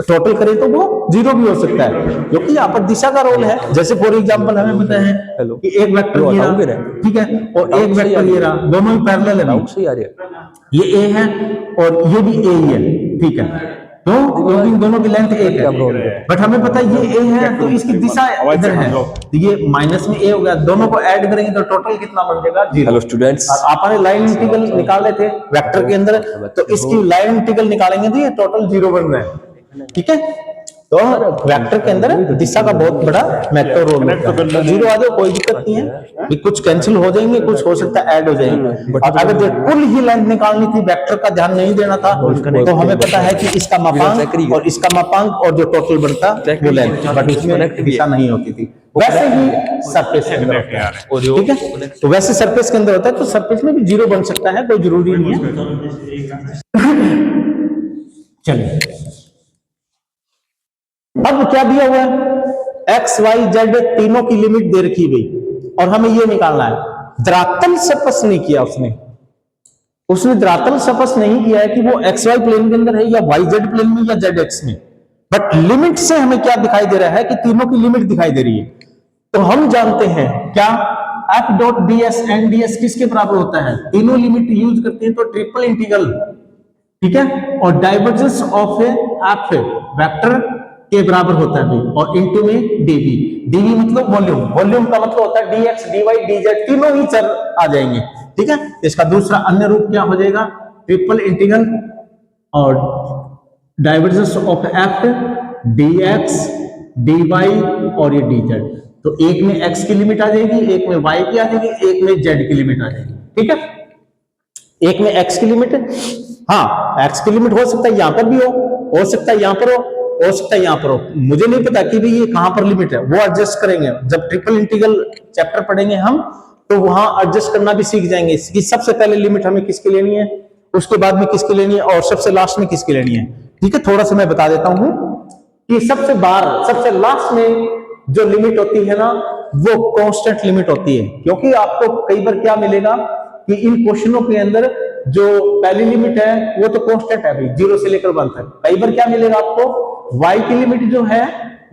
टोटल करें तो वो 0 भी हो सकता है, क्योंकि यहाँ पर दिशा का रोल है। जैसे फॉर एग्जांपल हमें पता है कि एक वेक्टर ये रहा, ठीक है, और एक वेक्टर ये रहा, दोनों ही पैरेलल है, ये ए है और ये भी ए ही है, ठीक है। तो क्योंकि दोनों की लेंथ एक है, बट हमें पता है ये ए है तो इसकी दिशा इधर है, तो ये माइनस में ए हो गया। दोनों को ऐड करेंगे तो टोटल कितना बन जाएगा, 0। हेलो स्टूडेंट्स, आपने लाइन इंटीग्रल निकाले थे वेक्टर के अंदर, तो इसकी लाइन इंटीग्रल निकालेंगे तो ये टोटल 0 बन रहा है, ठीक है। तो वेक्टर के अंदर दिशा का बहुत बड़ा महत्व रोल होता है। तो जीरो आ जाओ कोई दिक्कत नहीं है, कि कुछ कैंसिल हो जाएंगे, कुछ हो सकता है ऐड हो जाएंगे। और अगर कुल ही लेंथ निकालनी थी, वेक्टर का ध्यान नहीं देना था, तो हमें पता है कि इसका मापांक और इसका मापांक और जो टोटल बनता वो लेंथ, बट इसमें दिशा नहीं होती थी। वैसे ही सरफेस के अंदर होता है, ठीक है। तो वैसे सरफेस के अंदर होता है, तो सरफेस में भी जीरो बन सकता है, कोई जरूरी नहीं है। चलिए, अब क्या दिया हुआ है, एक्स वाई जेड तीनों की लिमिट दे रखी गई, और हमें ये निकालना है। धरातल स्पर्श नहीं किया उसने धरातल स्पर्श नहीं किया है कि वो एक्स वाई प्लेन के अंदर है या वाई जेड प्लेन में या जेड एक्स में, बट लिमिट से हमें क्या दिखाई दे रहा है कि तीनों की लिमिट दिखाई दे रही है। तो हम जानते हैं क्या, F dot D S and D S किसके बराबर होता है, तीनों लिमिट यूज करते हैं तो ट्रिपल इंटीग्रल, ठीक है। और डाइवर्जेंस ऑफ एफ वेक्टर के बराबर होता है भाई, और इनटू में डीवी। डीवी मतलब वॉल्यूम, वॉल्यूम का मतलब होता है डीएक्स डीवाई डीजेड, तीनों ही चर आ जाएंगे, ठीक है। इसका दूसरा अन्य रूप क्या हो जाएगा, ट्रिपल इंटीग्रल और divergence of F D X D Y और ये डीजेड। तो एक में एक्स की लिमिट आ जाएगी, एक में वाई की आ जाएगी, एक में जेड की लिमिट आ जाएगी, ठीक है। एक में एक्स की लिमिट, हाँ एक्स की लिमिट हो सकता है यहां पर भी हो सकता है यहां पर हो सकता है यहां पर हो, मुझे नहीं पता कि भाई ये कहां पर लिमिट है, वो एडजस्ट करेंगे जब ट्रिपल इंटीग्रल चैप्टर पढ़ेंगे हम, तो वहां एडजस्ट करना भी सीख जाएंगे कि सबसे पहले लिमिट हमें किसकी लेनी है, उसके बाद में किसकी लेनी है, और सबसे लास्ट में किसकी लेनी है, ठीक है। थोड़ा सा मैं बता देता हूं कि सबसे लास्ट में जो लिमिट होती है ना, वो कांस्टेंट लिमिट होती है, क्योंकि आपको कई बार क्या मिलेगा कि इन क्वेश्चनों के अंदर जो पहली लिमिट है वो तो कांस्टेंट है भाई, 0 से लेकर 1 तक। कई बार क्या मिलेगा आपको, y की लिमिट जो है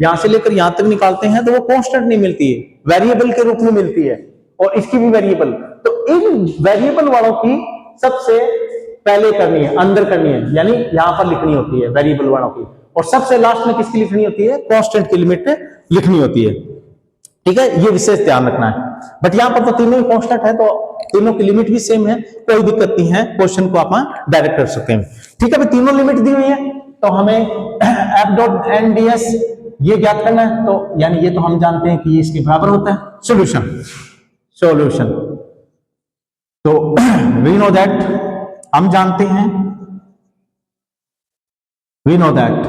यहां से लेकर यहां तक निकालते हैं तो वो कांस्टेंट नहीं मिलती है, वेरिएबल के रूप में मिलती है, और इसकी भी वेरिएबल। तो इन वेरिएबल वालों की सबसे पहले करनी है, अंदर करनी है, यानी यहां पर लिखनी होती है वेरिएबल वालों की, और सबसे लास्ट में किसकी लिखनी होती है, कांस्टेंट की लिमिट लिखनी होती है, ठीक है। ये विशेष ध्यान रखना है। बट यहां पर तो तीनों ही कांस्टेंट है, तो तीनों की लिमिट भी सेम है, कोई दिक्कत नहीं है, क्वेश्चन को आप डायरेक्ट कर सकते हैं, ठीक है। तीनों लिमिट दी हुई है, तो हमें F dot N D S ये ज्ञात करना है, तो यानी ये तो हम जानते हैं कि ये इसके बराबर होता है। सॉल्यूशन तो वी नो दैट, हम जानते हैं, वी नो दैट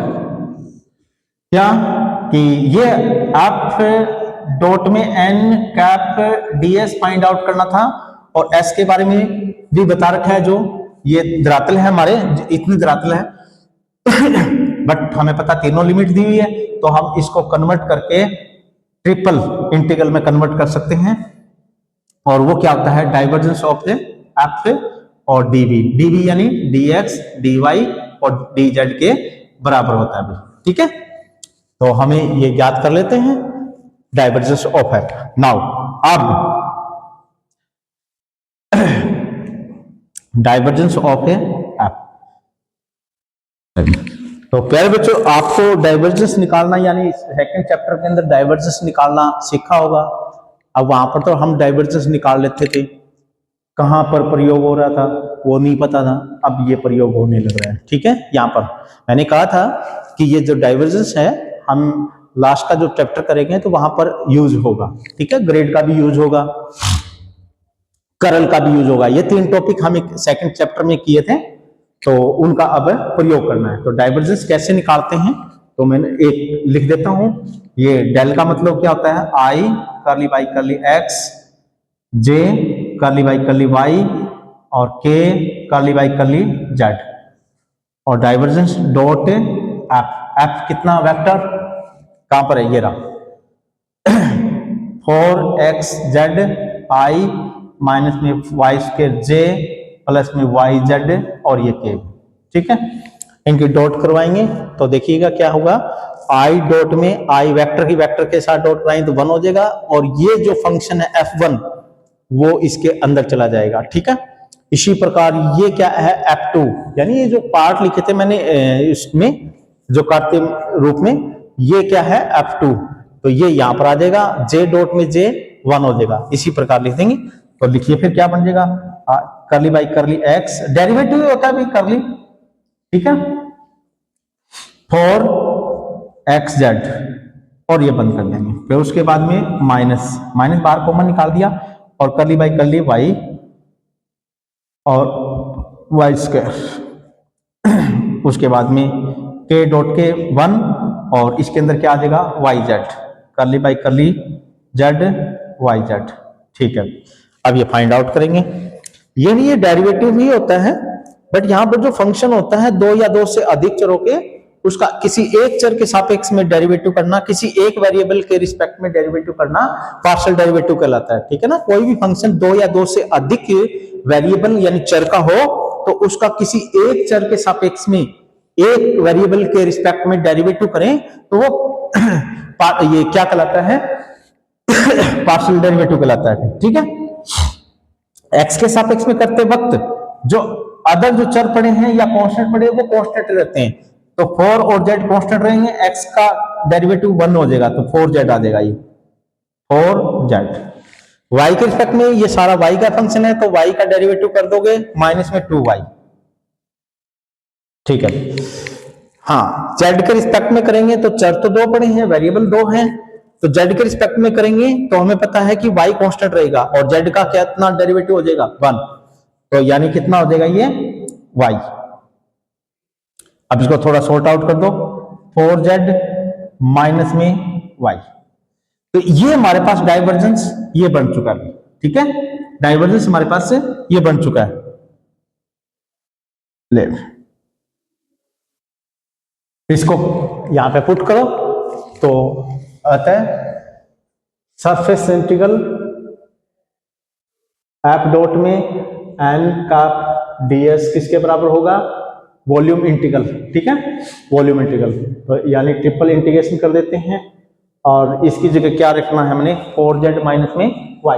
क्या कि ये एफ डॉट में N cap D S find out करना था, और एस के बारे में भी बता रखा है, जो ये धरातल है हमारे, इतनी धरातल है बट हमें पता तीनों लिमिट दी हुई है, तो हम इसको कन्वर्ट करके ट्रिपल इंटीग्रल में कन्वर्ट कर सकते हैं, और वो क्या होता है, डाइवर्जेंस ऑफ एफ और डीवी, डीवी यानी डीएक्स डीवाई और डीजेड के बराबर होता है, ठीक है। तो हमें ये ज्ञात कर लेते हैं डाइवर्जेंस ऑफ एफ। नाउ अब डाइवर्जेंस ऑफ एफ, तो प्यारे बच्चों आपको डाइवर्जेंस निकालना, यानी सेकंड चैप्टर के अंदर डाइवर्जेंस निकालना सीखा होगा। अब वहां पर तो हम डाइवर्जेंस निकाल लेते थे, कहां पर प्रयोग हो रहा था वो नहीं पता था, अब ये प्रयोग होने लग रहा है, ठीक है। यहां पर मैंने कहा था कि ये जो डाइवर्जेंस है हम लास्ट का जो चैप्टर करेंगे तो वहां पर यूज होगा, ठीक है। ग्रेड का भी यूज होगा, करल का भी यूज होगा, ये 3 टॉपिक हम सेकंड चैप्टर में किए थे, तो उनका अब प्रयोग करना है। तो डाइवर्जेंस कैसे निकालते हैं, तो मैंने एक लिख देता हूं, ये डेल का मतलब क्या होता है, I curly by curly X, J curly by curly Y, और K curly by curly Z, और डाइवर्जेंस डॉट एफ। एफ कितना वेक्टर, कहां पर है, ये रहा 4xz i माइनस में वाई स्क्वायर जे प्लस में वाई जेड और ये के, ठीक है। इनकी डॉट करवाएंगे तो देखिएगा क्या होगा, आई डॉट में आई वेक्टर की वेक्टर के साथ डॉट कराएंगे तो 1 हो जाएगा, और ये जो फंक्शन है f1 वो इसके अंदर चला जाएगा, ठीक है। इसी प्रकार ये क्या है f2, यानी ये जो पार्ट लिखे थे मैंने इसमें जो कार्तीय रूप में, ये क्या है f2, तो ये यहां पर आ जाएगा, j डॉट में j 1 हो जाएगा, इसी प्रकार लिख देंगे। तो लिखिए फिर क्या बन जाएगा, curly by curly x, derivative होता है भी कर्ली, ठीक है। 4 एक्स जेड और ये बंद कर देंगे। फिर उसके बाद में माइनस माइनस बाहर कॉमन निकाल दिया और करली बाई करली वाई और वाई स्क्वायर। उसके बाद में के डॉट के 1 और इसके अंदर क्या आ जाएगा Y Z, curly by curly Z Y Z. ठीक है, अब ये फाइंड आउट करेंगे। ये नहीं, ये डेरिवेटिव ही होता है, बट यहां पर जो फंक्शन होता है दो या दो से अधिक चरों के, उसका किसी एक चर के सापेक्ष में डेरिवेटिव करना, किसी एक वेरिएबल के रिस्पेक्ट में डेरिवेटिव करना पार्शियल डेरिवेटिव कहलाता है। ठीक है ना, कोई भी फंक्शन दो या दो से अधिक वेरिएबल यानी चर का हो तो उसका किसी एक चर के सापेक्ष में एक वेरिएबल के रिस्पेक्ट में डेरिवेटिव करें तो वो ये क्या कहलाता है पार्शियल डेरिवेटिव कहलाता है। ठीक है, एक्स के सापेक्ष में करते वक्त जो अदर जो चर पड़े हैं या कांस्टेंट पड़े वो कांस्टेंट रहते हैं, तो 4 और z कांस्टेंट रहेंगे, x का डेरिवेटिव 1 हो जाएगा तो 4z आ जाएगा, ये 4z। y के रिस्पेक्ट में ये सारा y का फंक्शन है तो y का डेरिवेटिव कर दोगे माइनस में 2y। ठीक है, हाँ z के रिस्पेक्ट में करेंगे तो चर तो दो पड़े हैं, वेरिएबल दो हैं, तो z के रिस्पेक्ट में करेंगे तो हमें पता है कि y कांस्टेंट रहेगा और z का कितना डेरिवेटिव हो जाएगा 1, तो यानी कितना हो जाएगा ये y। अब इसको थोड़ा सॉर्ट आउट कर दो, 4z माइनस में y, तो ये हमारे पास डाइवर्जेंस ये बन चुका है। ठीक है, डाइवर्जेंस हमारे पास से ये बन चुका है। ले इसको यहां पे पुट करो तो आता है सरफेस इंटीग्रल एफ डॉट में एन का ds किसके बराबर होगा वॉल्यूम इंटीग्रल। ठीक है, वॉल्यूम इंटीग्रल, तो यानी ट्रिपल इंटीग्रेशन कर देते हैं और इसकी जगह क्या रखना है हमने 4z माइनस में y,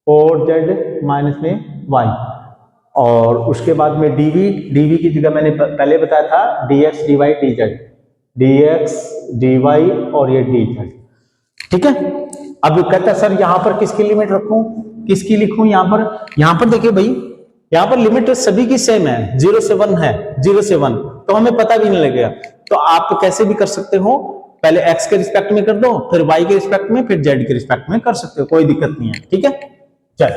4z माइनस में y, और उसके बाद में dv की जगह मैंने पहले बताया था dx dy dz, dx dy और ये dz। ठीक है, अब कहता है सर यहां पर किसकी लिमिट रखूं, किसकी लिखूं, यहां पर देखिए भाई, यहां पर लिमिट सभी की सेम है, 0 से 1 है, 0 से 1, तो हमें पता भी नहीं लगेगा। तो आप कैसे भी कर सकते हो, पहले x के रिस्पेक्ट में कर दो, फिर y के रिस्पेक्ट में, फिर z के रिस्पेक्ट में कर सकते हो, कोई दिक्कत नहीं है। ठीक है, चल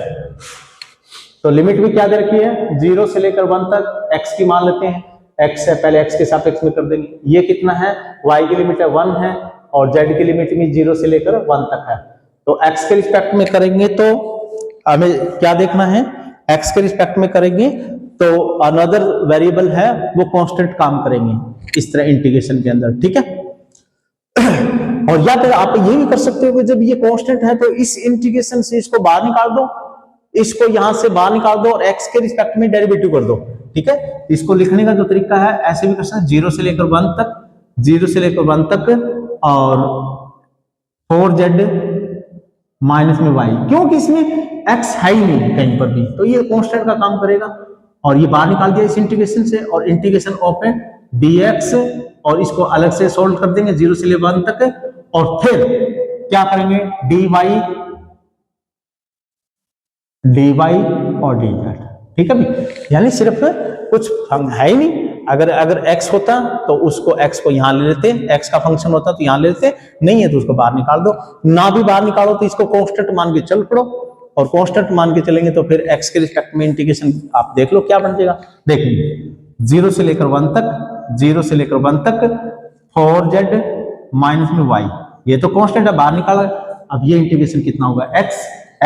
तो लिमिट भी क्या दे रखी है 0 से लेकर 1 तक, x की मान लेते हैं, x है पहले x के सापेक्ष में कर देंगे, ये कितना है y की लिमिट है 1 है और z की लिमिट भी 0 से लेकर 1 तक है। तो x के रिस्पेक्ट में करेंगे तो हमें क्या देखना है, x के रिस्पेक्ट में करेंगे तो अनदर वेरिएबल है वो कांस्टेंट काम करेंगे इस तरह इंटीग्रेशन के अंदर। ठीक है, और या फिर आप ये भी कर सकते हो कि जब ये कांस्टेंट है तो इस इंटीग्रेशन से इसको बाहर निकाल दो, इसको यहां से बाहर निकाल दो और x के रिस्पेक्ट में डेरिवेटिव कर दो। ठीक है, इसको लिखने का जो तरीका है ऐसे भी कर सकते हैं, 0 से लेकर 1 तक, 0 से लेकर 1 तक और 4z माइनस में y, क्योंकि इसमें x है ही नहीं कहीं पर भी, तो ये कांस्टेंट का काम करेगा। और ये बाहर निकाल दिया इस इंटीग्रेशन से, और इंटीग्रेशन ऑफ dx, और इसको अलग से सोल्व कर देंगे 0 से लेकर 1 तक, और फिर क्या करेंगे dy और dz। ठीक है भाई, यानी सिर्फ कुछ है ही नहीं, अगर x होता तो उसको x को यहां ले लेते, x का फंक्शन होता तो यहां ले लेते, नहीं है तो उसको बाहर निकाल दो, ना भी बाहर निकालो तो इसको कांस्टेंट मान के चल पड़ो, और कांस्टेंट मान के चलेंगे तो फिर x के रिस्पेक्ट में इंटीग्रेशन आप देख लो क्या बन जाएगा। देखिए 0 से लेकर 1 तक, 0 से लेकर 1 तक 4z माइनस में y, ये तो कांस्टेंट है बाहर निकाला। अब ये इंटीग्रेशन कितना होगा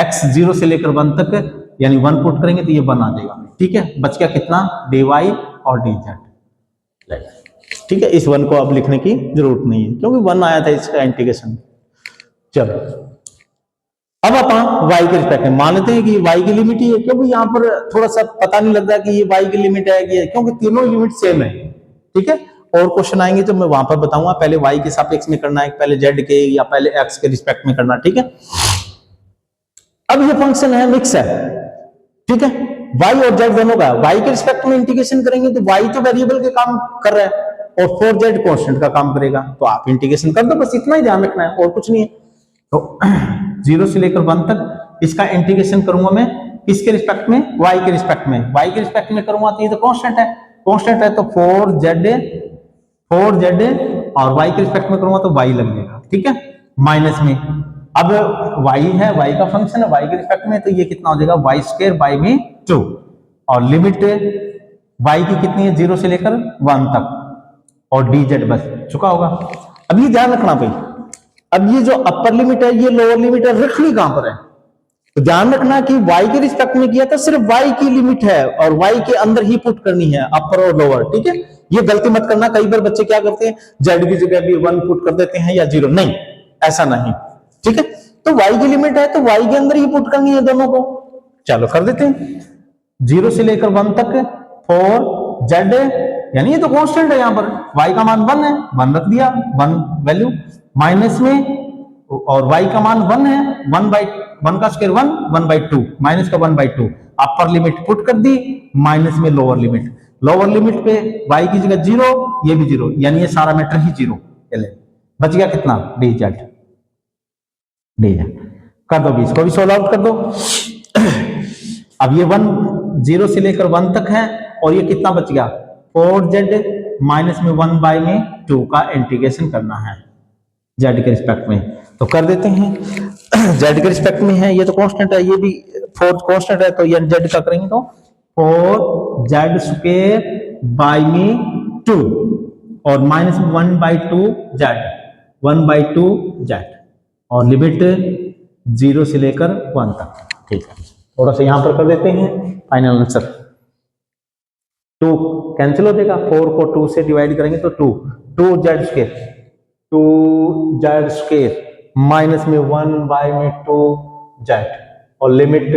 x 0 से लेकर 1 तक, यानी 1 पुट करेंगे तो ये 1 आ जाएगा। ठीक है, बच गया कितना dy और dz। ठीक है, इस 1 को अब लिखने की जरूरत नहीं है क्योंकि 1 आया था इसका इंटीग्रेशन। चलो अब अपन y के रिस्पेक्ट में मान लेते हैं कि y की लिमिट ही है, क्योंकि यहाँ पर थोड़ा सा पता नहीं लगता कि ये y की लिमिट है कि, क्योंकि तीनों लिमिट सेम है। ठीक है, और क्वेश्चन आएंगे तो मैं वहां पर बताऊंगा, पहले y के सापेक्ष में करना है, पहले z के या पहले x के रिस्पेक्ट में करना। ठीक है, अब ये फंक्शन है मिक्स है। ठीक है, y और z दोनों का, y के रिस्पेक्ट में इंटीग्रेशन करेंगे तो y तो वेरिएबल के काम कर रहा है और 4z कांस्टेंट का काम करेगा, तो आप इंटीग्रेशन कर दो, बस इतना ही ध्यान रखना है और कुछ नहीं है। तो 0 से लेकर 1 तक इसका इंटीग्रेशन करूंगा मैं किसके रिस्पेक्ट में, y के रिस्पेक्ट में, y के रिस्पेक्ट में करूंगा तो ये तो कांस्टेंट है, कांस्टेंट है तो 4z और y के रिस्पेक्ट में करूंगा तो y लग जाएगा, ठीक है, माइनस में। अब y है, y का फंक्शन है, y के रिस्पेक्ट में, तो ये कितना हो जाएगा y स्क्वायर बाई में 2, और लिमिट y की कितनी है 0 से लेकर 1 तक, और dz बस चुका होगा। अब ये ध्यान रखना भाई, अब ये जो अपर लिमिट है ये लोअर लिमिट है, रखनी कहां पर है, तो ध्यान रखना कि y के रिस्पेक्ट में किया था, सिर्फ y की लिमिट है और y के अंदर ही पुट करनी है, अपर और लोअर, ठीक है। ये गलती मत करना, कई बार बच्चे क्या करते हैं z की जगह भी 1 पुट कर देते हैं या 0, नहीं, ऐसा नहीं, ठीक है। तो y की लिमिट है तो y के अंदर ही पुट करनी है दोनों को। चलो कर देते हैं, 0 से लेकर 1 तक फॉर z, यानी ये तो कांस्टेंट है, यहां पर y का मान 1 है, 1 रख दिया, 1 वैल्यू, माइनस में, और y का मान 1 है, 1 का स्क्वायर 1, 1/2, माइनस का 1/2, अपर लिमिट पुट कर दी, माइनस में लोअर लिमिट पे y की जगह 0, ये भी 0, यानी ये सारा मैटर ही 0, बच गया कितना dz, कर दो, इसको भी सोल्व आउट कर दो। अब ये 1 0 से लेकर 1 तक है, और ये कितना बच गया 4z माइनस में 1/2 का इंटीग्रेशन करना है z के रिस्पेक्ट में, तो कर देते हैं। z के रिस्पेक्ट में है, ये तो कांस्टेंट है, ये भी 4 कांस्टेंट है, तो ये z का करेंगे तो 4z स्क्वायर बाई में 2, और माइनस में 1/2z, और लिमिट 0 से लेकर 1 तक, ठीक है। थोड़ा सा यहां पर कर देते हैं, फाइनल आंसर 2 कैंसिल हो जाएगा, 4 को 2 से डिवाइड करेंगे तो 2z स्क्वायर माइनस में 1/2z, और लिमिट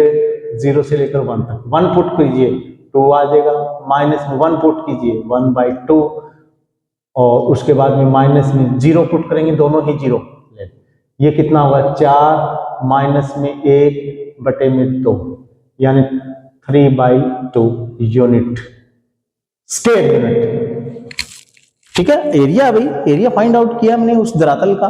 0 से लेकर 1 तक, 1 पुट कीजिए 2 आ जाएगा, माइनस में 1 पुट कीजिए 1/2, और उसके बाद में माइनस में 0 पुट करेंगे, दोनों ही 0, ये कितना होगा 4 माइनस में 1/2, यानी 3/2 यूनिट, स्क्वायर यूनिट, ठीक है। एरिया भाई, एरिया फाइंड आउट किया हमने उस धरातल का,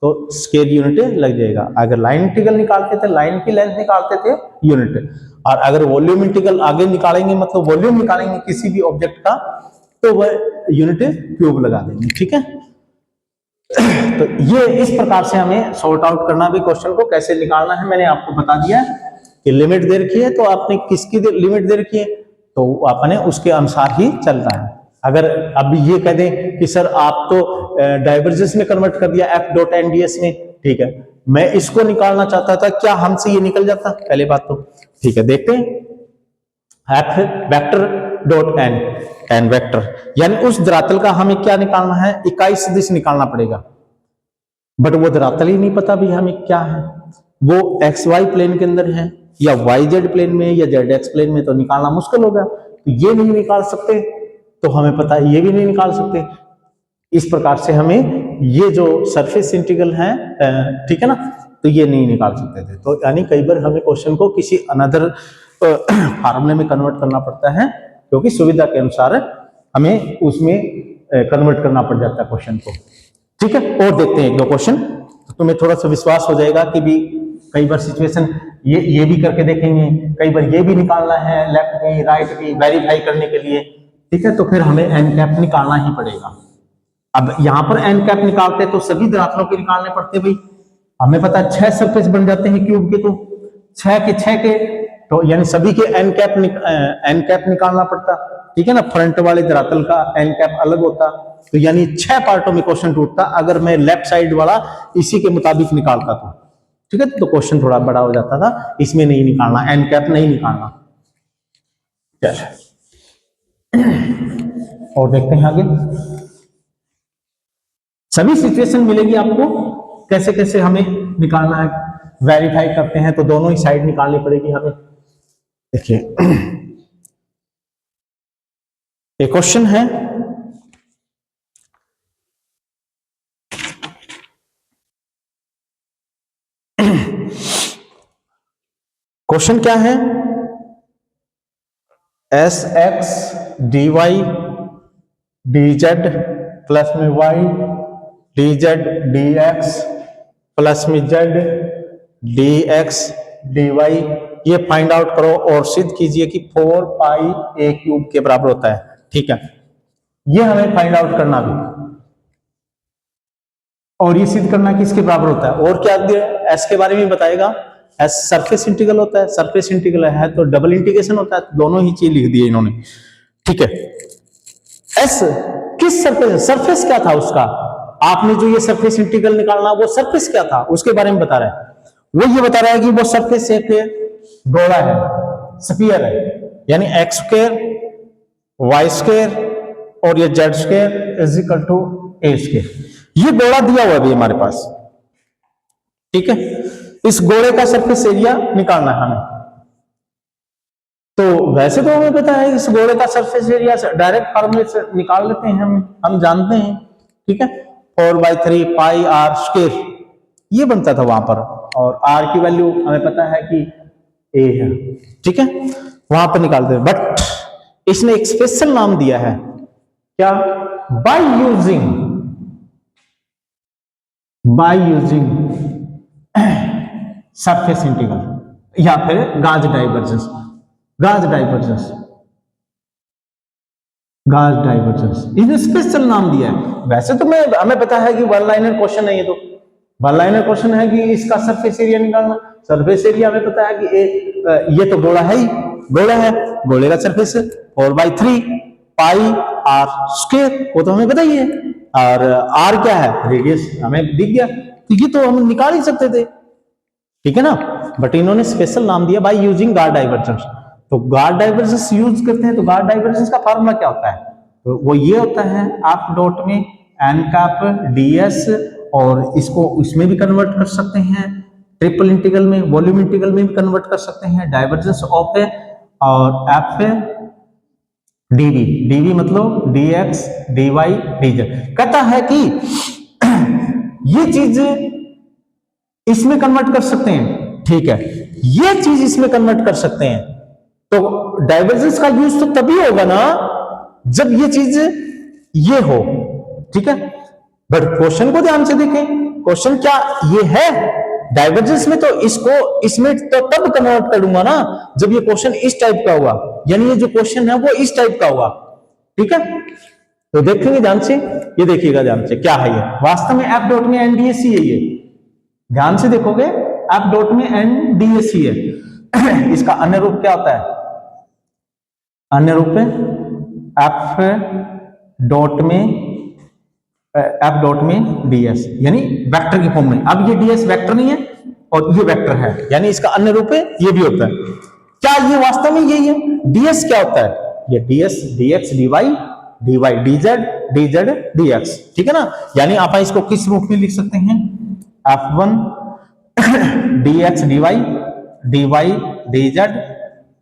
तो स्क्वायर यूनिट लग जाएगा। अगर लाइन इंटीग्रल निकालते थे, लाइन की लेंथ निकालते थे यूनिट, और अगर वॉल्यूम इंटीग्रल आगे निकालेंगे, मतलब वॉल्यूम निकालेंगे किसी भी ऑब्जेक्ट का, तो वह यूनिट क्यूब लगा देंगे, ठीक है। तो ये इस प्रकार से हमें सॉर्ट आउट करना भी, क्वेश्चन को कैसे निकालना है मैंने आपको बता दिया कि लिमिट दे रखी है, तो आपने किसकी लिमिट दे रखी है, तो आपने उसके अनुसार ही चलना है। अगर अब ये कह दें कि सर आप तो डाइवर्जेंस में कन्वर्ट कर दिया f डॉट एन ds में, ठीक है, मैं इसको निकालना चाहता था, क्या हमसे ये निकल जाता, पहले बात तो, ठीक है। देखते हैं f vector dot n vector, यानी उस धरातल का हमें क्या निकालना है, इकाई सदिश निकालना पड़ेगा, बट वो धरातल ही नहीं पता भी हमें क्या है, वो एक्स वाई प्लेन के अंदर है या वाई जेड प्लेन में या जेड एक्स प्लेन में, तो निकालना मुश्किल होगा, तो ये नहीं निकाल सकते, तो हमें पता है ये भी नहीं निकाल सकते। इस प्रकार से हमें ये जो सरफेस इंटीग्रल है, ठीक है ना, तो ये नहीं निकाल सकते थे। तो यानी कई बार हमें क्वेश्चन को किसी अनदर फार्मूले में कन्वर्ट करना पड़ता है, क्योंकि सुविधा के अनुसार हमें उसमें कन्वर्ट करना पड़ जाता है क्वेश्चन को, ठीक है। और देखते हैं एक दो क्वेश्चन, तो तुम्हें थोड़ा सा विश्वास हो जाएगा कि भी कई बार सिचुएशन ये भी करके देखेंगे, कई बार ये भी निकालना है, लेफ्ट भी राइट भी वेरीफाई करने के लिए, ठीक है, तो फिर हमें एन कैप निकालना ही पड़ेगा। अब यहां पर एन कैप निकालते हैं तो सभी धरातलों के निकालने पड़ते भाई, हमें पता है 6 सरफेस बन जाते हैं क्यूब के, तो 6 के तो यानी सभी के एन कैप निकालना पड़ता, ठीक है ना। फ्रंट वाले धरातल का एन कैप अलग होता, तो यानी 6 पार्टों में क्वेश्चन टूटता अगर मैं लेफ्ट साइड वाला इसी के मुताबिक निकालता तो, ठीक है, तो क्वेश्चन थोड़ा बड़ा हो जाता था, इसमें नहीं निकालना, एन कैप नहीं निकालना। चलिए और देखते हैं आगे, सभी सिचुएशन मिलेगी आपको, कैसे कैसे हमें निकालना है, वेरीफाई करते हैं तो दोनों ही साइड निकालनी पड़ेगी हमें। देखिए एक क्वेश्चन है, क्वेश्चन क्या है, S X D Y D Z plus में Y D Z D X plus में Z D X D Y, ये फाइंड आउट करो और सिद्ध कीजिए कि 4 पाई a क्यूब के बराबर होता है, ठीक है। ये हमें फाइंड आउट करना भी, और ये सिद्ध करना कि इसके बराबर होता है। और क्या दिया है, एस के बारे में बताएगा, एस सरफेस इंटीग्रल होता है, सरफेस इंटीग्रल है तो डबल इंटीग्रेशन होता है, दोनों ही चीज लिख दी है इन्होंने, ठीक है। एस किस सरफेस, सरफेस क्या था उसका, आपने जो ये सरफेस इंटीग्रल निकालना वो सरफेस क्या था उसके बारे में बता रहा है। वो ये बता रहा है कि वो सरफेस एक गोला है, स्फीयर है, यानी एक्स स्क्वायर वाई स्क्वायर और ये z square is equal to a square, ये गोला दिया हुआ है अभी हमारे पास, ठीक है। इस गोले का सरफेस एरिया निकालना है हमें। तो वैसे तो हमें पता है इस गोले का सरफेस एरिया डायरेक्ट फार्मूले से निकाल लेते हैं, हम जानते हैं, ठीक है। 4/3 पाई आर स्क्वायर ये बनता था वहां पर, और आर की वैल्यू हमें पता है कि ए है, ठीक है, वहां पर निकालते हैं। बट इसने एक स्पेशल नाम दिया है, क्या, बाय यूजिंग सरफेस इंटीग्रल या फिर गाज डाइवर्जेंस, इसने स्पेशल नाम दिया है। वैसे तो हमें पता है कि वन लाइनर क्वेश्चन है, ये तो वन लाइनर क्वेश्चन है कि इसका सरफेस एरिया निकालना। सरफेस एरिया हमें पता है कि ये तो गोला है ही, गोला है, गोले का सरफेस 4/3 पाई आर स्क्वायर, वो तो हमें पता ही है, और आर क्या है, रेडियस हमें दिख गया, तो ये तो हम निकाल ही सकते थे, ठीक है ना। बट इन्होंने स्पेशल नाम दिया बाय यूजिंग गार्ड डाइवर्जेंस। तो गार्ड डाइवर्जेंस यूज करते हैं, तो गार्ड डाइवर्जेंस का फार्मूला क्या होता है, तो वो ये होता है एफ डॉट में एन कैप ds, और इसको इसमें भी कन्वर्ट कर सकते हैं, ट्रिपल इंटीग्रल में, वॉल्यूम इंटीग्रल में भी कन्वर्ट कर सकते हैं, डाइवर्जेंस ऑफ है, और एफ dv मतलब dx dy dz। कहता है कि ये चीज इसमें कन्वर्ट कर सकते हैं, ठीक है, ये चीज इसमें कन्वर्ट कर सकते हैं, तो डाइवर्जेंस का यूज तो तभी होगा ना जब ये चीज ये हो, ठीक है। बट क्वेश्चन को ध्यान से देखें, क्वेश्चन क्या ये है डाइवर्जेंस में, तो इसको इसमें तो तब कन्वर्ट करूंगा ना जब ये क्वेश्चन इस टाइप का हुआ, यानी ये जो क्वेश्चन है वो इस टाइप का हुआ, ठीक है। तो देखेंगे ध्यान से, ये देखिएगा ध्यान से, क्या है ये, वास्तव में एफ डॉट में एनडीएससी है, ये ध्यान से देखोगे एफ डॉट में एनडीएससी है। इसका अन्य रूप क्या होता है, अन्य रूप है एफ डॉट में ds, यानी वेक्टर की फॉर्म में। अब ये ds वेक्टर नहीं है और ये वेक्टर है, यानी इसका अन्य रूप है, ये भी होता है। क्या ये वास्तव में यही है, ds क्या होता है, ये ds dx dy dz dx, ठीक है ना। यानी आप इसको किस रूप में लिख सकते हैं, f1 dx dy dz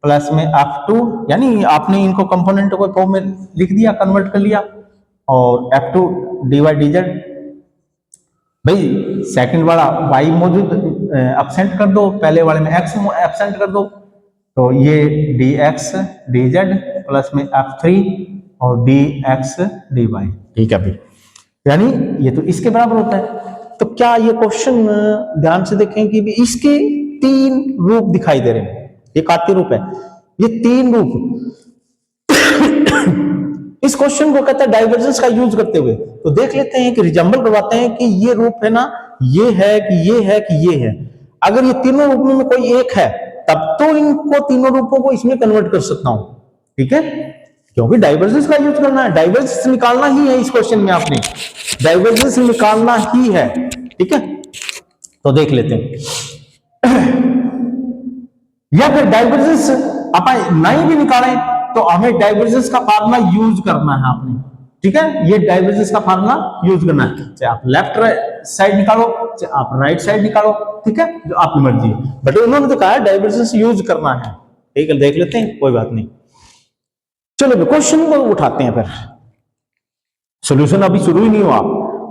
plus में f2, यानी आपने इनको कंपोनेंट को फॉर्म में लिख दिया, कन्वर्ट कर लिया, और f2 dy dz, भाई सेकंड वाला y मौजूद एब्सेंट कर दो, पहले वाले में x एब्सेंट कर दो, तो ये dx dz प्लस में f3 और dx dy, ठीक है भाई, यानी ये तो इसके बराबर होता है। तो क्या ये क्वेश्चन ध्यान से देखें कि भी इसके तीन रूप दिखाई दे रहे हैं, ये कार्तीय रूप है, ये तीन रूप इस क्वेश्चन को कहता है डाइवर्जेंस का यूज करते हुए। तो देख लेते हैं कि रिजम्बल करवाते हैं कि ये रूप है ना, ये है कि ये है कि ये है। अगर ये तीनों रूपों में कोई एक है तब तो इनको तीनों रूपों को इसमें कन्वर्ट कर सकता हूं, ठीक है, क्योंकि डाइवर्जेंस का यूज करना है, डाइवर्जेंस निकालना ही है इस क्वेश्चन में, आपने डाइवर्जेंस निकालना ही है, ठीक है। तो देख लेते हैं, या फिर डाइवर्जेंस अपन नहीं भी निकालें तो हमें डाइवर्जेंस का फार्मूला यूज करना है आपने, ठीक है। ये डाइवर्जेंस का फार्मूला यूज करना है, चाहे आप लेफ्ट साइड निकालो चाहे आप राइट साइड निकालो, ठीक है, जो आपकी मर्जी है, बट उन्होंने तो कहा डाइवर्जेंस यूज करना है, ठीक है। देख लेते हैं, कोई बात नहीं, चलो क्वेश्चन को उठाते हैं, फिर सॉल्यूशन अभी शुरू ही नहीं हुआ,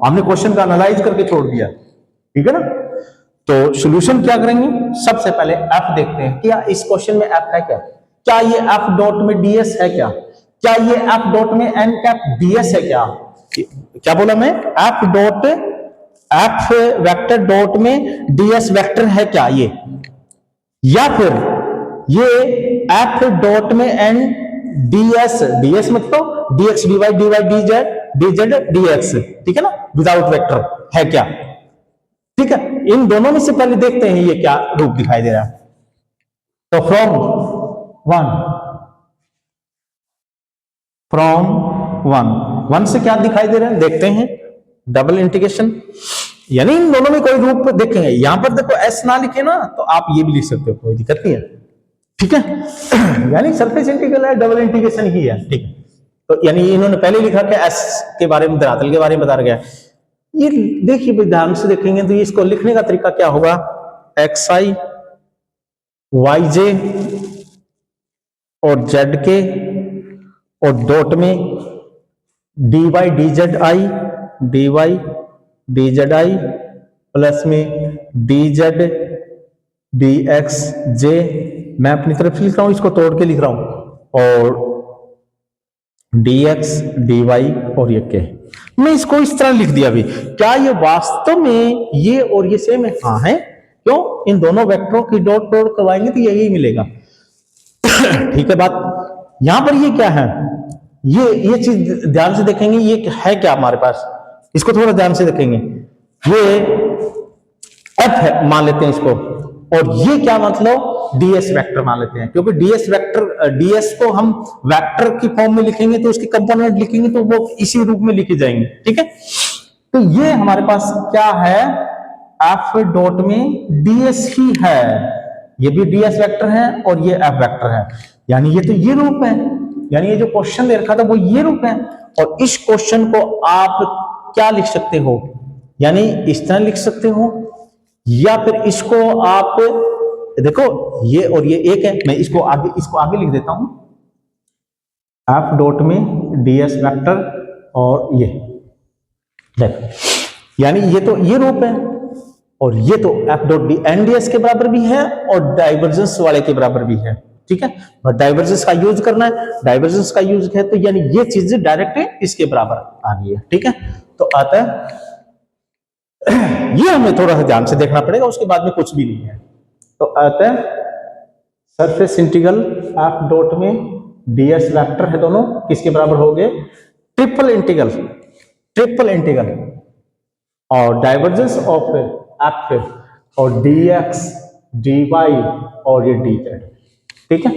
हमने क्वेश्चन का एनालाइज करके छोड़ दिया, ठीक है ना। तो सॉल्यूशन क्या करेंगे, सबसे पहले एफ देखते हैं, क्या इस क्वेश्चन में एफ है, क्या ये एफ डॉट में ds है, क्या ये एफ डॉट में एन कैप ds है, क्या बोला मैं, एफ वेक्टर डॉट में ds वेक्टर है क्या ये, या फिर ये एफ डॉट में एन ds मतलब dx dy dz dz dx, ठीक है ना, विदाउट वेक्टर है क्या, ठीक है। इन दोनों में से पहले देखते हैं ये क्या रूप दिखाई दे रहा है। तो फ्रॉम वन से क्या दिखाई दे रहा है देखते हैं, डबल इंटीग्रेशन, यानी इन दोनों में कोई रूप देखेंगे। यहां पर देखो एस ना लिखे ना तो आप ये भी लिख सकते हो, कोई दिक्कत नहीं है, ठीक है। यानी सरफेस इंटीग्रल है, डबल इंटीग्रेशन ही है, ठीक है। तो यानी इन्होंने पहले लिखा कि एस के बारे में, धरातल के बारे में बता गया। ये देखिए भाई ध्यान से देखेंगे तो इसको लिखने का तरीका क्या होगा, एक्स आई वाई जे और जेड के और डॉट में d Y D z i, d Y D z i plus में d Z D x j, मैं अपनी तरफ से लिख रहा हूं, इसको तोड़ के लिख रहा हूं, और डी एक्स डी वाई और ये के। मैं इसको इस तरह लिख दिया अभी, क्या ये वास्तव में ये और ये सेम है? हाँ है, क्यों, इन दोनों वेक्टरों की डॉट डॉट करवाएंगे तो यही मिलेगा। ठीक है बात। यहां पर ये क्या है, ये चीज ध्यान से देखेंगे, ये है क्या हमारे पास, इसको थोड़ा ध्यान से देखेंगे। ये एफ है मान लेते हैं इसको, और ये क्या मतलब डीएस वेक्टर मान लेते हैं, क्योंकि डीएस वेक्टर, डीएस को हम वेक्टर की फॉर्म में लिखेंगे तो उसके कंपोनेंट लिखेंगे तो वो इसी रूप में लिखे जाएंगे, ठीक है। तो ये हमारे पास क्या है, एफ डॉट में डीएस ही है, ये भी डीएस वेक्टर है और ये एफ वेक्टर है, यानी ये तो ये रूप है, यानी ये जो क्वेश्चन दे रखा था वो ये रूप है। और इस क्वेश्चन को आप क्या लिख सकते हो, यानी इस तरह लिख सकते हो, या फिर इसको आप देखो ये और ये एक है, मैं इसको आगे लिख देता हूं, एफ डॉट में डीएस वेक्टर और ये देखो, यानी ये तो ये रूप है और ये तो एफ डॉट डी एनडीएस के बराबर भी है और डाइवर्जेंस वाले के बराबर भी है, ठीक है। बट डाइवर्जेंस का यूज करना है, डाइवर्जेंस का यूज है तो यानी ये चीज डायरेक्ट इसके बराबर आ गई है, ठीक है। तो अतः ये हमें थोड़ा सा ध्यान से देखना पड़ेगा, उसके बाद में कुछ भी नहीं है। तो अतः सरफेस इंटीग्रल एफ डॉट में डीएस वेक्टर है, दोनों किसके बराबर हो गए, ट्रिपल इंटीग्रल और डाइवर्जेंस ऑफ एफ और डीएक्स डीवाई और ये डीजेड, ठीक है।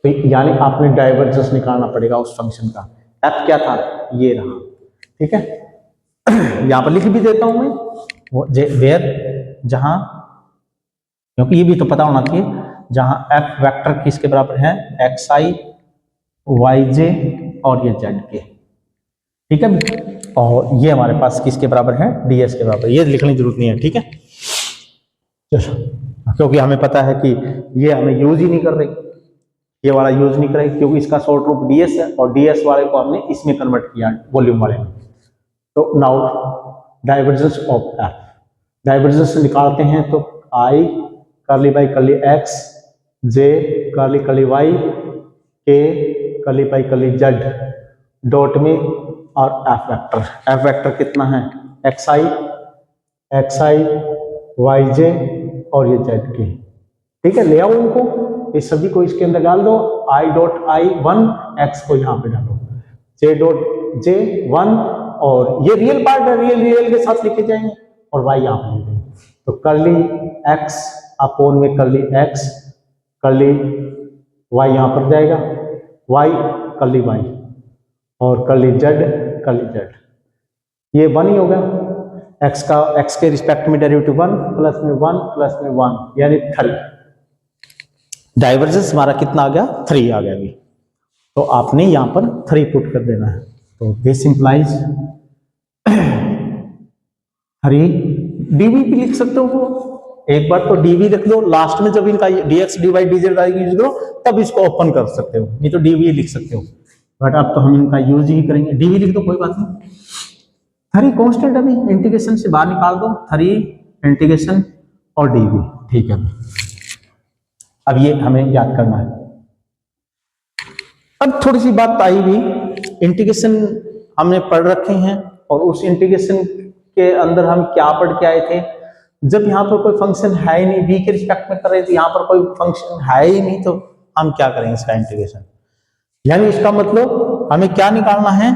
तो यानी आपने डाइवर्जेंस निकालना पड़ेगा उस फंक्शन का, एफ क्या था, ये रहा, ठीक है। यहां पर लिख भी देता हूं मैं वो वेयर, जहां, क्योंकि ये भी तो पता होना चाहिए, जहां एफ वेक्टर किसके बराबर है, एक्स आई वाई जे और ये जेड के, ठीक है। और ये हमारे पास किसके बराबर है, डीएस के बराबर, ये लिखने की जरूरत नहीं है, ठीक है। चलो, क्योंकि हमें पता है कि ये हमें यूज ही नहीं कर रही, ये वाला यूज नहीं करेगी, क्योंकि इसका शॉर्ट रूप डीएस है और डीएस वाले को हमने इसमें कन्वर्ट किया वॉल्यूम वाले में। तो now divergence of F, divergence निकालते हैं तो I curly by curly X, J curly curly Y, K curly by curly Z dot में और एफ वेक्टर कितना है, एक्स आई वाई जे और ये जेड के, ठीक है। ले आओ इनको, इस सभी को इसके अंदर डाल दो, आई डॉट आई 1, एक्स को यहाँ पे डालो, जे डॉट जे 1, और ये रियल पार्ट है, रियल के साथ लिखे जाएंगे, और वाई यहाँ पे लिखेंगे। तो कर्ली एक्स अपोन में कर्ली एक्स, कर्ली वाई यहाँ पर जाएगा, वाई कर्ली वाई और कर्ली जेड, ये 1 ही होगा, एक्स के रिस्पेक्ट में डेरिवेटिव 1 प्लस में 1 यानी 3। डाइवर्जेंस हमारा कितना आ गया, 3 आ गया अभी। तो आपने यहां पर 3 पुट कर देना है। तो दिस इंप्लाइज 3 डीवी भी लिख सकते हो, एक बार तो डीवी लिख दो, लास्ट में जब इनका डीएक्स डीवाई डीजेड यूज करो तब इसको ओपन कर सकते हो, नहीं तो डीवी लिख सकते हो, बट अब तो हम इनका यूज ही करेंगे। डीवी लिख दो, कोई बात नहीं। 3 कांस्टेंट अभी इंटीग्रेशन से बाहर निकाल दो, 3 इंटीग्रेशन और डीवी, ठीक है। अब ये हमें याद करना है। अब थोड़ी सी बात आई भी, इंटीग्रेशन हमने पढ़ रखे हैं और उस इंटीग्रेशन के अंदर हम क्या पढ़ के आए थे, जब यहाँ पर कोई फंक्शन है ही नहीं, v के रिस्पेक्ट में कर रहे थे, यहाँ पर कोई फंक्शन है ही नहीं, तो हम क्या करेंगे इसका इंटीग्रेशन, यानी इसका मतलब हमें क्या निकालना है,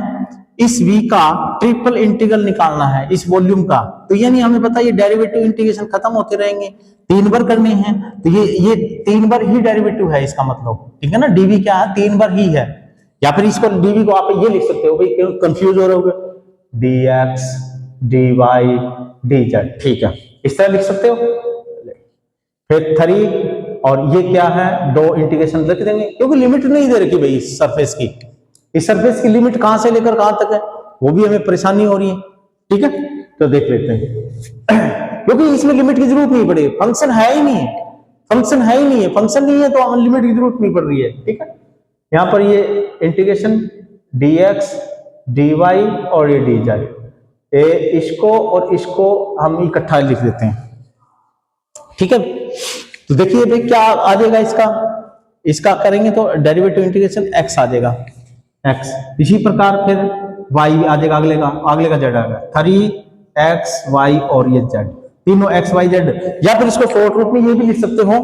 इस v का ट्रिपल इंटीग्रल निकालना है इस वॉल्यूम का, तो यानी हमें पता है ये डेरिवेटिव इंटीग्रेशन खत्म होते रहेंगे, 3 बार करने हैं, तो ये 3 बार ही डेरिवेटिव है इसका मतलब, ठीक है ना। dv क्या है, 3 बार ही है, या फिर इसको dv को आप ये लिख सकते हो, भाई क्यों कंफ्यूज हो रहे हो, dx dy dz, ठीक है, इस तरह लिख सकते हो। फिर 3 और ये क्या है, 2 इंटीग्रेशन रख देंगे, क्योंकि लिमिट नहीं दे रखी भाई इस सरफेस की, इस सरफेस की लिमिट कहां से लेकर कहां तक है वो भी हमें परेशानी हो रही है, ठीक है। तो देख लेते हैं, क्योंकि इसमें लिमिट की जरूरत नहीं पड़ेगी, फंक्शन है ही नहीं है, फंक्शन है ही नहीं है, फंक्शन नहीं है तो हमें लिमिट की जरूरत नहीं पड़ रही है, ठीक है। यहां पर ये इंटीग्रेशन dx dy और ये dz, इसको और इसको हम इकट्ठा लिख देते हैं, ठीक है। तो देखिए भाई क्या आ जाएगा, इसका करेंगे तो डेरिवेटिव इंटीग्रेशन x आ जाएगा, x, इसी प्रकार फिर y आ जाएगा, अगले का z आ गया, 3x y और ये z, तीनों x y z, या फिर इसको शॉर्ट रूप में ये भी लिख सकते हो,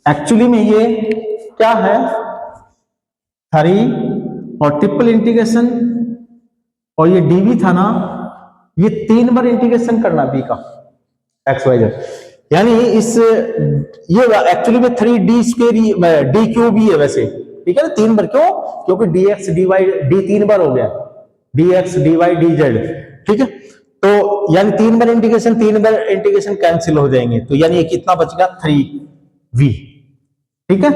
एक्चुअली में ये क्या है, 3 और ट्रिपल इंटीग्रेशन और ये dv था ना, ये 3 बार इंटीग्रेशन करना b का x y z, यानी ये एक्चुअली में 3d² d³ भी है वैसे, ठीक है ना, 3 बार, क्यों, क्योंकि dx dy d 3 बार हो गया, dx dy dz, ठीक है। तो यानी 3 बार इंटीग्रेशन कैंसिल हो जाएंगे, तो यानी ये कितना बचेगा, 3v, ठीक है।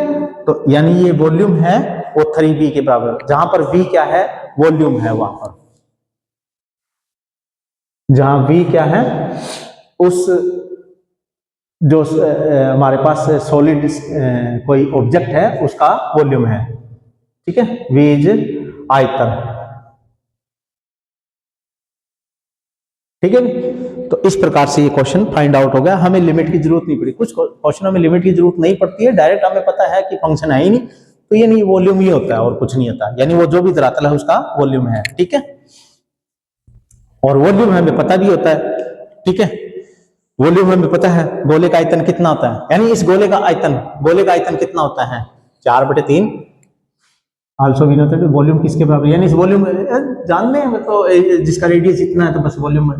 तो यानी ये वॉल्यूम है वो 3v के बराबर, जहां पर v क्या है, वॉल्यूम है, वहां पर जहां v क्या है, उस जो हमारे पास सॉलिड कोई ऑब्जेक्ट है उसका वॉल्यूम है, ठीक है, v इज आयतन, ठीक है। तो इस प्रकार से ये क्वेश्चन फाइंड आउट हो गया, हमें लिमिट की जरूरत नहीं पड़ी, कुछ क्वेश्चनों में लिमिट की जरूरत नहीं पड़ती है, डायरेक्ट हमें पता है कि फंक्शन है ही नहीं, तो ये नहीं, वॉल्यूम ही होता है और कुछ नहीं होता, यानी वो जो भी धरातल है उसका वॉल्यूम है, ठीक है। और वॉल्यूम हमें पता भी होता है, ठीक है, वॉल्यूम हमें पता है, गोले का आयतन कितना होता है, यानी इस गोले का आयतन कितना होता है, 4/3, also we know that volume किसके बराबर, यानी इस वॉल्यूम जानते हैं तो जिसका रेडियस इतना है तो बस वॉल्यूम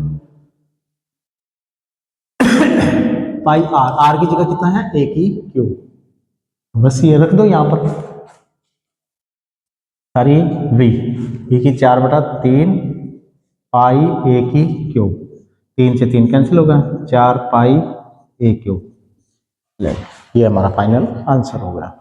पाई आर की जगह कितना है, a की क्यूब, बस ये रख दो यहां पर, सारी v की 4/3 पाई a की क्यूब, 3 से 3 कैंसिल होगा, 4 पाई a क्यूब, ये हमारा फाइनल आंसर होगा,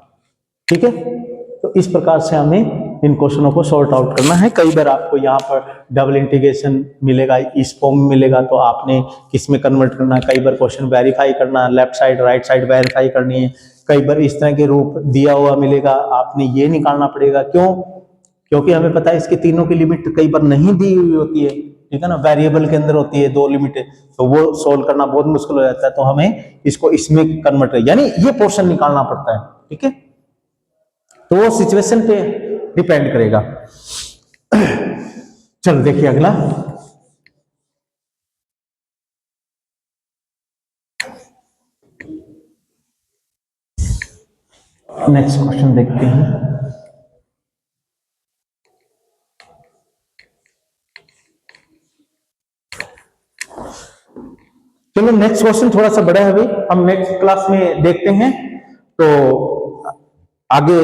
ठीक है। तो इस प्रकार से हमें इन क्वेश्चनों को सॉर्ट आउट करना है। कई बार आपको यहाँ पर डबल इंटीग्रेशन मिलेगा, इस फॉर्म में मिलेगा, तो आपने किस में कन्वर्ट करना है, कई बार क्वेश्चन वेरीफाई करना, left side right side verify करनी है, कई बार इस तरह के रूप दिया हुआ मिलेगा, आपने ये निकालना पड़ेगा, क्यों, क्योंकि हमें पता है इसकी तीनों की लिमिट कई बार नहीं दी हुई होती है, ठीक है ना, वेरिएबल के अंदर होती है 2 लिमिट, तो वो सोल्व करना बहुत मुश्किल हो जाता है, तो हमें इसको इसमें कन्वर्ट यानी ये पोर्शन निकालना पड़ता है, ठीक है। तो वो सिचुएशन पे डिपेंड करेगा। चलो देखिए अगला, नेक्स्ट क्वेश्चन देखते हैं। चलो नेक्स्ट क्वेश्चन थोड़ा सा बड़ा है भाई, हम नेक्स्ट क्लास में देखते हैं, तो आगे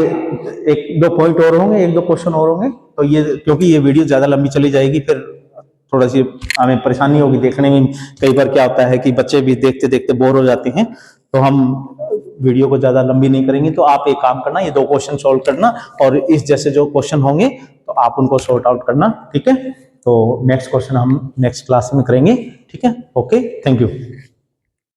1-2 पॉइंट और होंगे, 1-2 क्वेश्चन और होंगे, तो ये क्योंकि ये वीडियो ज्यादा लंबी चली जाएगी, फिर थोड़ा सी हमें परेशानी होगी देखने में, कई बार क्या होता है कि बच्चे भी देखते देखते बोर हो जाते हैं, तो हम वीडियो को ज्यादा लंबी नहीं करेंगे। तो आप एक काम करना, ये 2 क्वेश्चन सॉल्व करना, और इस जैसे जो क्वेश्चन होंगे तो आप उनको सॉर्ट आउट करना, ठीक है। तो नेक्स्ट क्वेश्चन हम नेक्स्ट क्लास में करेंगे, ठीक है, ओके, थैंक यू।